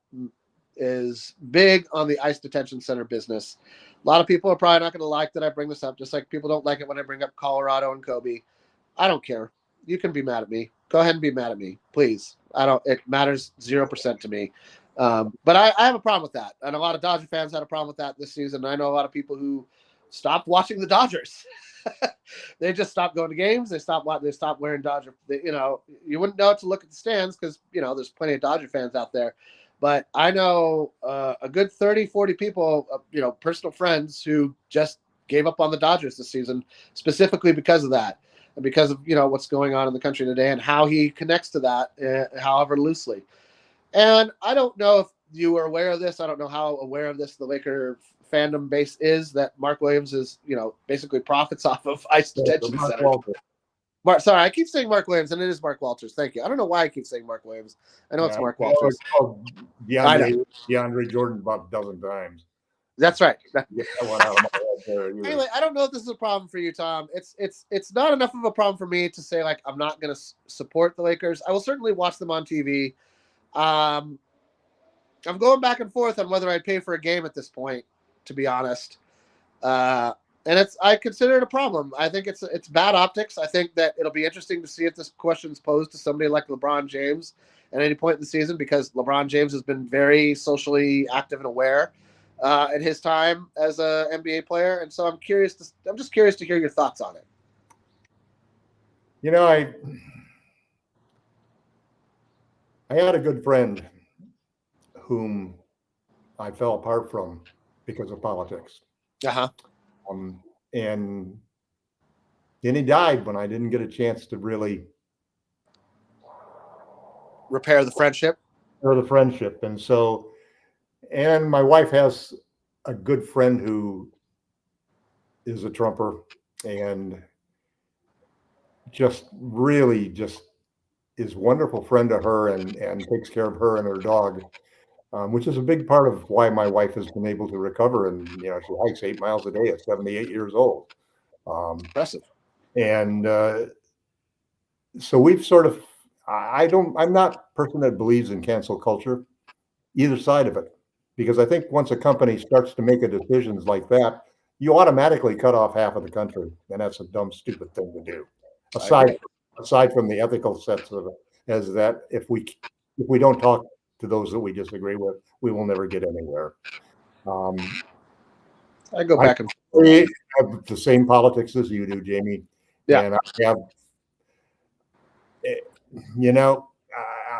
Speaker 1: is big on the ICE detention center business. A lot of people are probably not going to like that I bring this up, just like people don't like it when I bring up Colorado and Kobe. I don't care. You can be mad at me. Go ahead and be mad at me, please. It matters 0% to me. But I have a problem with that. And a lot of Dodger fans had a problem with that this season. I know a lot of people who stopped watching the Dodgers. They just stopped going to games. They stopped wearing Dodger. You wouldn't know to look at the stands because, there's plenty of Dodger fans out there. But I know a good 30, 40 people, personal friends who just gave up on the Dodgers this season, specifically because of that, and because of, what's going on in the country today and how he connects to that, however loosely. And I don't know if you are aware of this. I don't know how aware of this the Laker fandom base is, that Mark Williams is, basically profits off of ICE detention center. Sorry, I keep saying Mark Williams, and it is Mark Walters. Thank you. I don't know why I keep saying Mark Williams. I know it's Mark Walters.
Speaker 2: DeAndre Jordan about a dozen times.
Speaker 1: That's right.
Speaker 2: Anyway,
Speaker 1: I don't know if this is a problem for you, Tom. It's not enough of a problem for me to say, like, I'm not going to support the Lakers. I will certainly watch them on TV. I'm going back and forth on whether I'd pay for a game at this point, to be honest. And I consider it a problem. I think it's bad optics. I think that it'll be interesting to see if this question's posed to somebody like LeBron James at any point in the season, because LeBron James has been very socially active and aware in his time as an NBA player. And so I'm just curious to hear your thoughts on it.
Speaker 2: I had a good friend whom I fell apart from because of politics.
Speaker 1: Uh-huh.
Speaker 2: And then he died when I didn't get a chance to really
Speaker 1: repair the friendship.
Speaker 2: And my wife has a good friend who is a Trumper and just is a wonderful friend to her and takes care of her and her dog. Which is a big part of why my wife has been able to recover. And, she hikes 8 miles a day at 78 years old.
Speaker 1: Impressive.
Speaker 2: And so we've sort of, I'm not a person that believes in cancel culture, either side of it. Because I think once a company starts to make decisions like that, you automatically cut off half of the country. And that's a dumb, stupid thing to do. Aside from the ethical sense of it, as that if we don't talk to those that we disagree with, we will never get anywhere.
Speaker 1: I go back and
Speaker 2: forth. I have the same politics as you do, Jamie.
Speaker 1: Yeah.
Speaker 2: And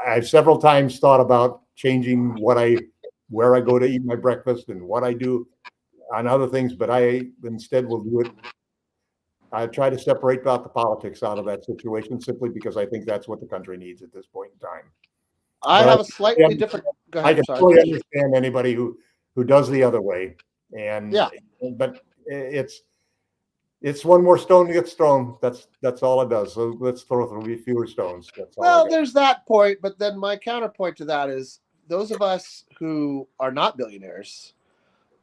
Speaker 2: I've several times thought about changing where I go to eat my breakfast and what I do on other things, but I instead will do it. I try to separate out the politics out of that situation simply because I think that's what the country needs at this point in time.
Speaker 1: I have a slightly different. Go ahead,
Speaker 2: I can totally understand anybody who does the other way, but it's one more stone to get thrown. That's all it does. So let's throw fewer stones.
Speaker 1: There's that point, but then my counterpoint to that is those of us who are not billionaires,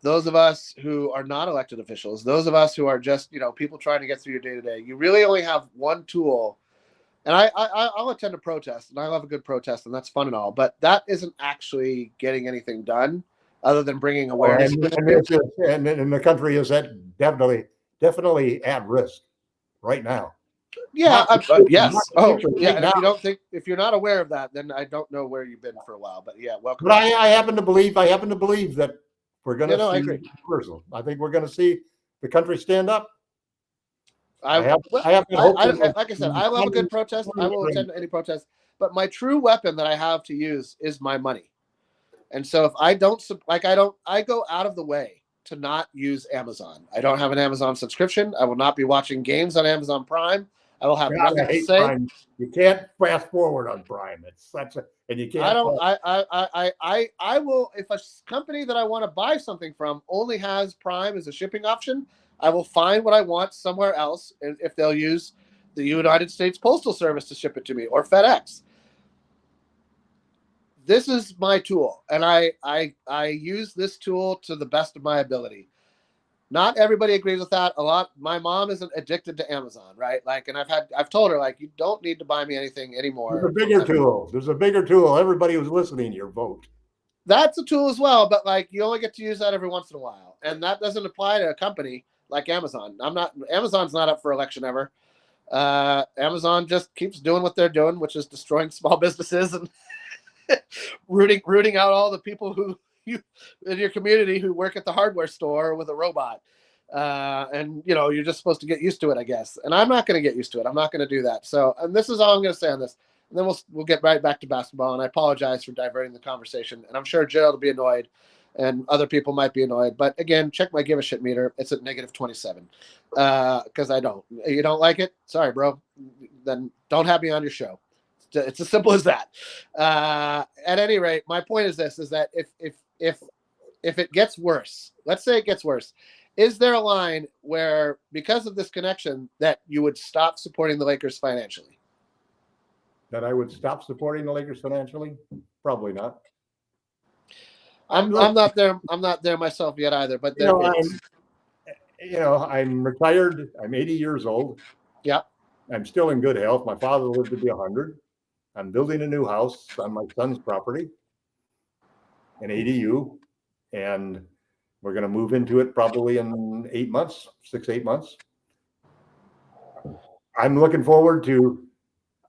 Speaker 1: those of us who are not elected officials, those of us who are just people trying to get through your day to day. You really only have one tool. And I'll attend a protest, and I love a good protest, and that's fun and all. But that isn't actually getting anything done. other than bringing awareness.
Speaker 2: And the country is definitely at risk right now.
Speaker 1: Yeah, yes. Oh, yeah.
Speaker 2: Right
Speaker 1: And
Speaker 2: now.
Speaker 1: if you're not aware of that, then I don't know where you've been for a while. But yeah, welcome.
Speaker 2: But I happen to believe that we're going to see
Speaker 1: I agree.
Speaker 2: reversal. I think we're going to see the country stand up.
Speaker 1: Like I said, I love a good protest. I will attend any protest. But my true weapon that I have to use is my money. And so if I go out of the way to not use Amazon. I don't have an Amazon subscription. I will not be watching games on Amazon Prime. I will have nothing to say.
Speaker 2: Prime. You can't fast forward on Prime. It's such a, and you can't.
Speaker 1: I will, if a company that I want to buy something from only has Prime as a shipping option, I will find what I want somewhere else. And if they'll use the United States Postal Service to ship it to me or FedEx. This is my tool, and I use this tool to the best of my ability. Not everybody agrees with that. My mom isn't addicted to Amazon, right? Like, and I've told her, like, you don't need to buy me anything anymore.
Speaker 2: There's a bigger tool. Everybody who's listening, your vote.
Speaker 1: That's a tool as well, but like, you only get to use that every once in a while, and that doesn't apply to a company like Amazon. Amazon's not up for election ever. Amazon just keeps doing what they're doing, which is destroying small businesses and rooting out all the people who in your community who work at the hardware store with a robot. And you're just supposed to get used to it, I guess. And I'm not going to get used to it. I'm not going to do that. So, and this is all I'm going to say on this. And then we'll get right back to basketball. And I apologize for diverting the conversation. And I'm sure Gerald will be annoyed, and other people might be annoyed. But again, check my give a shit meter. It's at -27. Because I don't. You don't like it? Sorry, bro. Then don't have me on your show. It's as simple as that. At any rate, my point is this: is that if it gets worse, let's say it gets worse, is there a line where, because of this connection, that you would stop supporting the Lakers financially?
Speaker 2: That I would stop supporting the Lakers financially? Probably not.
Speaker 1: I'm not there. I'm not there myself yet either. But
Speaker 2: I'm retired. I'm 80 years old.
Speaker 1: Yeah.
Speaker 2: I'm still in good health. My father lived to be 100. I'm building a new house on my son's property, an ADU, and we're going to move into it probably in 8 months, 6-8 months. I'm looking forward to,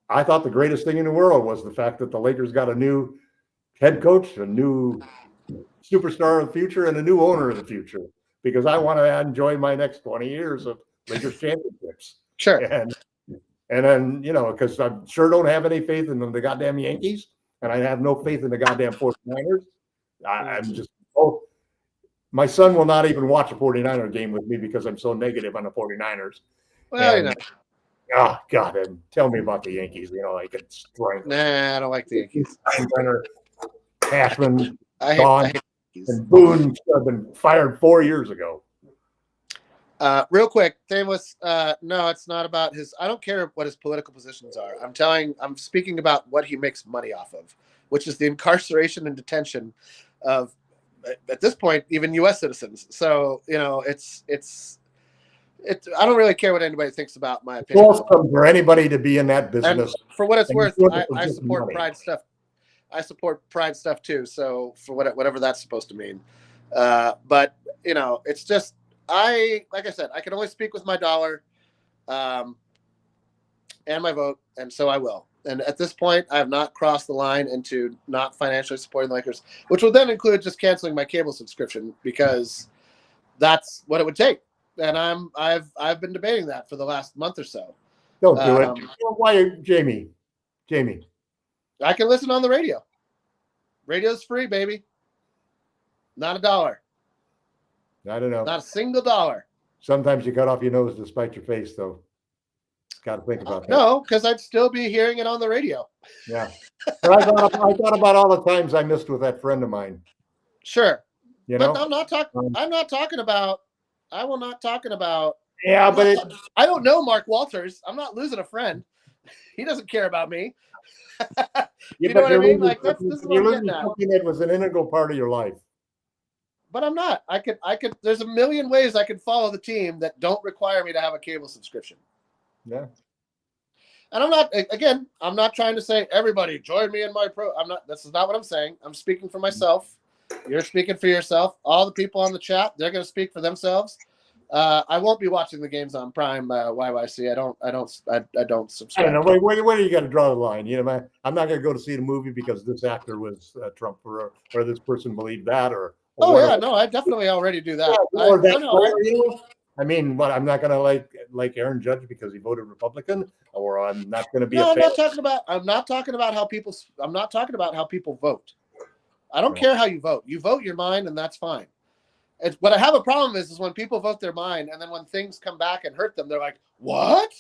Speaker 2: I thought the greatest thing in the world was the fact that the Lakers got a new head coach, a new superstar of the future, and a new owner of the future, because I want to enjoy my next 20 years of Lakers championships.
Speaker 1: Sure.
Speaker 2: And then, because I sure don't have any faith in the goddamn Yankees, and I have no faith in the goddamn 49ers. I'm just, my son will not even watch a 49er game with me because I'm so negative on the 49ers.
Speaker 1: Well,
Speaker 2: Oh, God, and tell me about the Yankees. Like it's strength.
Speaker 1: Nah, I don't like the Yankees.
Speaker 2: Cashman, Gone, and Boone have been fired 4 years ago.
Speaker 1: Real quick, Thameless, no, it's not about his. I don't care what his political positions are. I'm speaking about what he makes money off of, which is the incarceration and detention of, at this point, even U.S. citizens. So, it's. I don't really care what anybody thinks about my opinion.
Speaker 2: It's awesome for anybody to be in that business.
Speaker 1: And for what it's worth, I support Pride stuff. I support Pride stuff too. So for whatever that's supposed to mean, but it's just. Like I said, I can only speak with my dollar and my vote, and so I will. And at this point, I have not crossed the line into not financially supporting the Lakers, which will then include just canceling my cable subscription, because that's what it would take. And I've been debating that for the last month or so.
Speaker 2: Don't do it. Why, Jamie?
Speaker 1: I can listen on the radio. Radio's free, baby. Not $1.
Speaker 2: I don't know.
Speaker 1: Not a single dollar.
Speaker 2: Sometimes you cut off your nose to spite your face, though. Got to think about that.
Speaker 1: No, because I'd still be hearing it on the radio.
Speaker 2: Yeah. But I thought about all the times I missed with that friend of mine.
Speaker 1: Sure. But I'm not talking about. I will not talking about.
Speaker 2: Yeah, but
Speaker 1: I don't know Mark Walters. I'm not losing a friend. He doesn't care about me. You know what I mean? Like this is what I'm getting at.
Speaker 2: Something that was an integral part of your life.
Speaker 1: But I'm not. I could. There's a million ways I could follow the team that don't require me to have a cable subscription.
Speaker 2: Yeah.
Speaker 1: And I'm not trying to say everybody join me in my pro. I'm not. This is not what I'm saying. I'm speaking for myself. You're speaking for yourself. All the people on the chat, they're going to speak for themselves. I won't be watching the games on Prime YYC. I don't
Speaker 2: I don't
Speaker 1: subscribe.
Speaker 2: know. Where do you got to draw the line? You know, I'm not going to go to see the movie because this actor was Trump or this person believed that or
Speaker 1: Oh yeah,
Speaker 2: whatever.
Speaker 1: no, I definitely already do that.
Speaker 2: Yeah, or that
Speaker 1: No,
Speaker 2: player, you know? I mean, but I'm not going to like Aaron Judge because he voted Republican, or I'm not going to be a
Speaker 1: I'm
Speaker 2: fan.
Speaker 1: not talking about. I'm not talking about how people. I'm not talking about how people vote. I don't
Speaker 2: No.
Speaker 1: care how you vote. You vote your mind, and that's fine. What I have a problem is when people vote their mind, and then when things come back and hurt them, they're like, "What?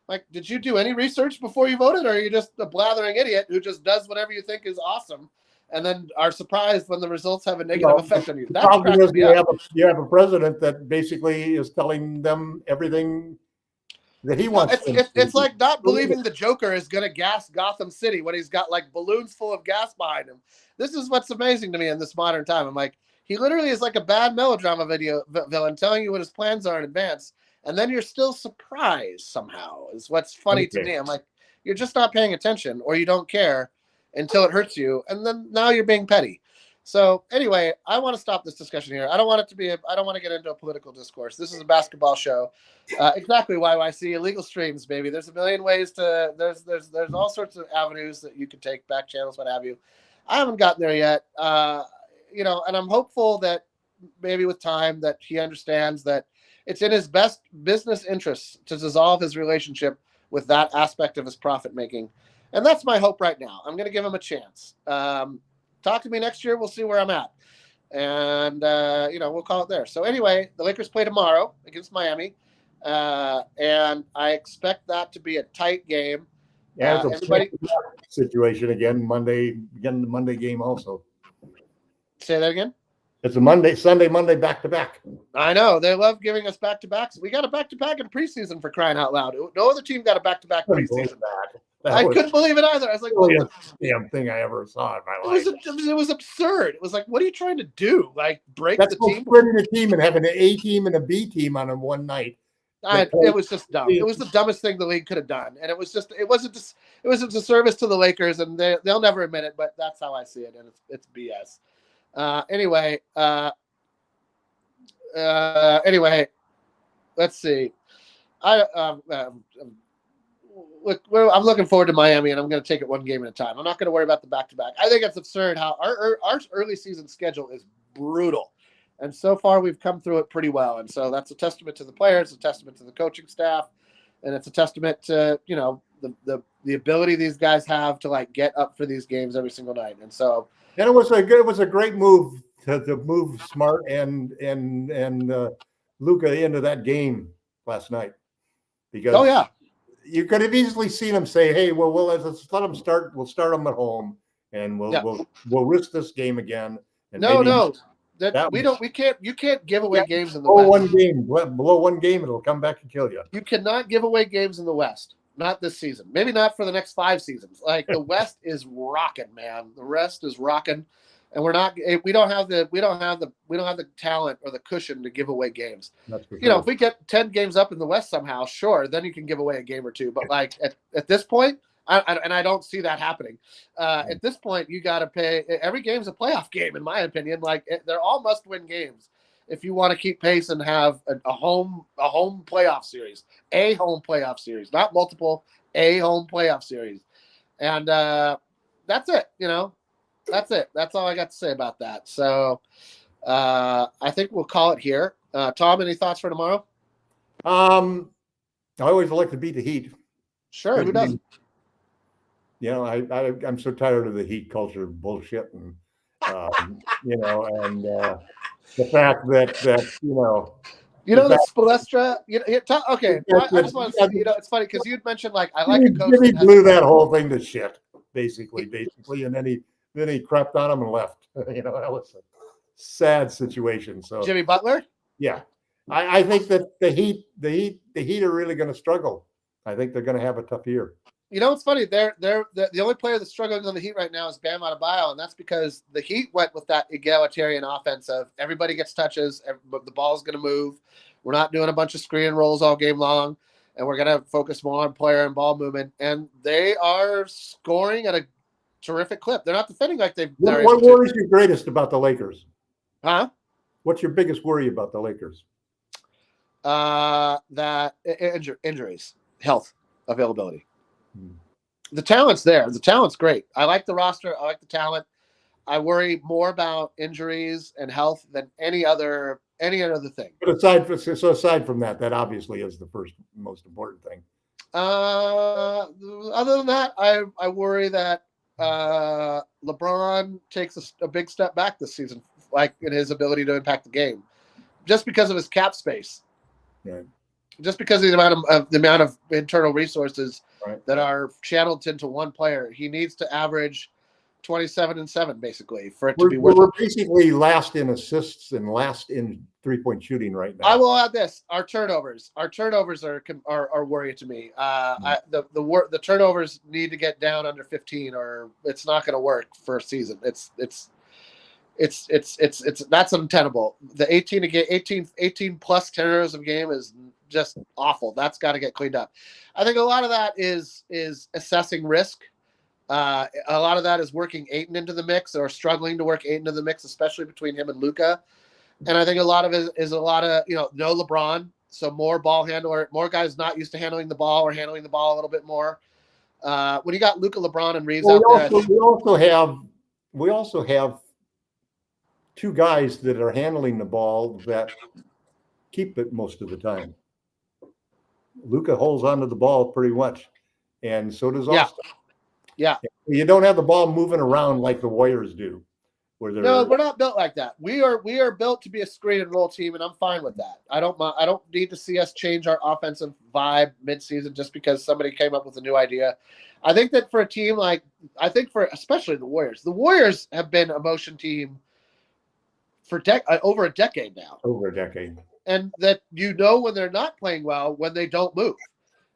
Speaker 1: Like, did you do any research before you voted, or are you just a blathering idiot who just does whatever you think is awesome, and then are surprised when the results have a negative effect on you?"
Speaker 2: The
Speaker 1: That
Speaker 2: problem
Speaker 1: cracks
Speaker 2: is
Speaker 1: me up.
Speaker 2: you have a president that basically is telling them everything that he
Speaker 1: No,
Speaker 2: wants them to
Speaker 1: it's
Speaker 2: do.
Speaker 1: like not believing the Joker is going to gas Gotham City when he's got like balloons full of gas behind him. This is what's amazing to me in this modern time. I'm like, he literally is like a bad melodrama villain telling you what his plans are in advance, and then you're still surprised somehow. Is what's funny to me. I'm like, you're just not paying attention, or you don't care until it hurts you, and then now you're being petty. So anyway, I want to stop this discussion here. I don't want it to be. I don't want to get into a political discourse. This is a basketball show. Exactly YYC illegal streams, baby. There's a million ways to. There's all sorts of avenues that you can take, back channels, what have you. I haven't gotten there yet. And I'm hopeful that maybe with time that he understands that it's in his best business interests to dissolve his relationship with that aspect of his profit making, and that's my hope right now. I'm going to give him a chance. Talk to me next year. We'll see where I'm at. And, we'll call it there. So anyway, the Lakers play tomorrow against Miami. And I expect that to be a tight game.
Speaker 2: Yeah,
Speaker 1: Everybody
Speaker 2: situation again, the Monday game also.
Speaker 1: say that again.
Speaker 2: It's a Sunday, Monday back-to-back.
Speaker 1: I know. They love giving us back-to-backs. We got a back-to-back in preseason for crying out loud. No other team got a back-to-back preseason. I couldn't believe it either. I was like,
Speaker 2: really a damn thing I ever saw in my life.
Speaker 1: It was absurd. It was like, what are you trying to do? Like break
Speaker 2: That's
Speaker 1: the team?
Speaker 2: splitting the team and having an A team and a B team on one night.
Speaker 1: It was just dumb. It was the dumbest thing the league could have done, and it wasn't a service to the Lakers, and they'll never admit it, but that's how I see it, and it's BS. Anyway, let's see. I'm looking forward to Miami, and I'm going to take it one game at a time. I'm not going to worry about the back-to-back. I think it's absurd how our early season schedule is brutal. And so far, we've come through it pretty well. And so that's a testament to the players, a testament to the coaching staff, and it's a testament to, the ability these guys have to like get up for these games every single night. And so,
Speaker 2: and it was a great move to move Smart and Luka into that game last night, because you could have easily seen him say, "Hey, well, let's let them start. We'll start them at home, and we'll risk this game again." And
Speaker 1: you can't give away games in the
Speaker 2: West. Below one game, it'll come back and kill you.
Speaker 1: You cannot give away games in the West. Not this season. Maybe not for the next 5 seasons. Like the West is rocking, man. The rest is rocking, and we don't have the talent or the cushion to give away games. If we get 10 games up in the West somehow, sure, then you can give away a game or two. But like at this point, I don't see that happening. At this point, you got to pay. Every game's a playoff game, in my opinion. Like they're all must-win games if you want to keep pace and have a home playoff series, not multiple, a home playoff series, and that's it. That's it. That's all I got to say about that. So I think we'll call it here. Tom, any thoughts for tomorrow?
Speaker 2: I always like to beat the Heat.
Speaker 1: Sure, who doesn't?
Speaker 2: I'm so tired of the Heat culture bullshit, and the fact that
Speaker 1: that Spolestra. Okay, I just want to say, it's funny because you'd mentioned like I like a coach.
Speaker 2: He blew that whole thing to shit, basically, and then he crapped on him and left. That was a sad situation. So
Speaker 1: Jimmy Butler.
Speaker 2: Yeah, I think that the Heat are really going to struggle. I think they're going to have a tough year.
Speaker 1: It's funny. They're the only player that's struggling on the Heat right now is Bam Adebayo, and that's because the Heat went with that egalitarian offense of everybody gets touches, but the ball's going to move. We're not doing a bunch of screen and rolls all game long, and we're going to focus more on player and ball movement. And they are scoring at terrific clip. They're not defending like they're
Speaker 2: What
Speaker 1: able to.
Speaker 2: worries you greatest about the Lakers?
Speaker 1: Huh?
Speaker 2: What's your biggest worry about the Lakers?
Speaker 1: That injuries, health, availability. The talent's there. The talent's great. I like the roster. I like the talent. I worry more about injuries and health than any other thing.
Speaker 2: But aside from that, that obviously is the first most important thing.
Speaker 1: Other than that, I worry that LeBron takes a big step back this season, like in his ability to impact the game, just because of his cap space.
Speaker 2: Right.
Speaker 1: Just because of the amount of internal resources
Speaker 2: right.
Speaker 1: that are channeled into one player, he needs to average 27 and 7 basically for it to be worth it.
Speaker 2: We're basically last in assists and last in 3-point shooting right now.
Speaker 1: I will add this: our turnovers are worrying to me. The turnovers need to get down under 15, or it's not going to work for a season. It's that's untenable. The 18 plus turnovers of game is just awful. That's got to get cleaned up. I think a lot of that is assessing risk. A lot of that is working Ayton into the mix, or struggling to work Ayton into the mix, especially between him and Luka. And I think a lot of it is a lot of, no LeBron, so more ball handler, more guys not used to handling the ball or handling the ball a little bit more. When you got Luka, LeBron, and Reaves out there,
Speaker 2: we also have two guys that are handling the ball that keep it most of the time. Luka holds onto the ball pretty much, and so does Austin.
Speaker 1: Yeah.
Speaker 2: You don't have the ball moving around like the Warriors do.
Speaker 1: No, we're not built like that. We are built to be a screen and roll team, and I'm fine with that. I don't need to see us change our offensive vibe midseason just because somebody came up with a new idea. I think that for a team especially the Warriors have been a motion team for over a decade now.
Speaker 2: Over a decade.
Speaker 1: And that when they're not playing well when they don't move.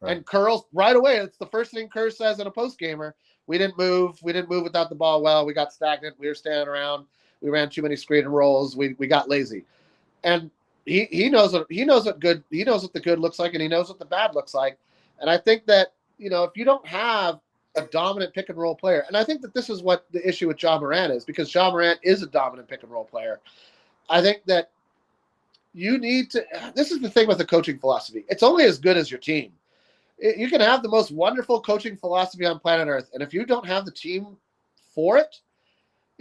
Speaker 1: Right. And Curl's right away. It's the first thing Kerr says in a post gamer. We didn't move. We didn't move without the ball well. We got stagnant. We were standing around. We ran too many screen and rolls. We got lazy. And he knows what the good looks like, and he knows what the bad looks like. And I think that, if you don't have a dominant pick and roll player, and I think that this is what the issue with Ja Morant is, because Ja Morant is a dominant pick and roll player. I think that you need to – this is the thing with the coaching philosophy. It's only as good as your team. You can have the most wonderful coaching philosophy on planet Earth, and if you don't have the team for it,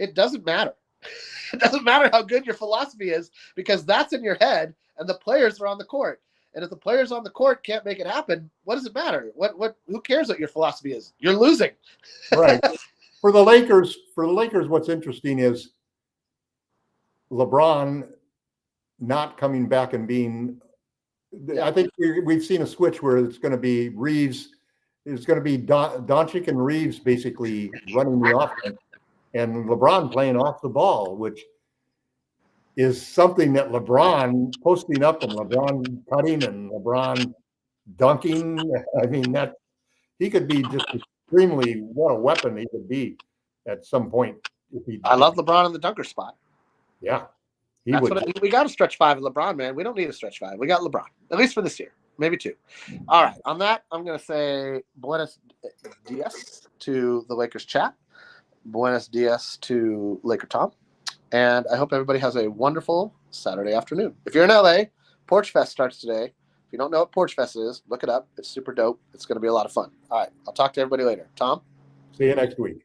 Speaker 1: it doesn't matter. It doesn't matter how good your philosophy is, because that's in your head, and the players are on the court. And if the players on the court can't make it happen, what does it matter? Who cares what your philosophy is? You're losing.
Speaker 2: Right. For the Lakers, what's interesting is LeBron not coming back and being. I think we've seen a switch where it's going to be Reaves. It's going to be Doncic and Reaves basically running the offense, and LeBron playing off the ball, which is something that LeBron posting up and LeBron cutting and LeBron dunking. I mean, that he could be just extremely, what a weapon he could be at some point.
Speaker 1: I love LeBron in the dunker spot.
Speaker 2: Yeah.
Speaker 1: We got a stretch 5 of LeBron, man. We don't need a stretch 5. We got LeBron, at least for this year, maybe 2. All right. On that, I'm going to say buenos dias to the Lakers chat. Buenos dias to Laker Tom. And I hope everybody has a wonderful Saturday afternoon. If you're in LA, Porch Fest starts today. If you don't know what Porch Fest is, look it up. It's super dope. It's going to be a lot of fun. All right. I'll talk to everybody later. Tom?
Speaker 2: See you next week.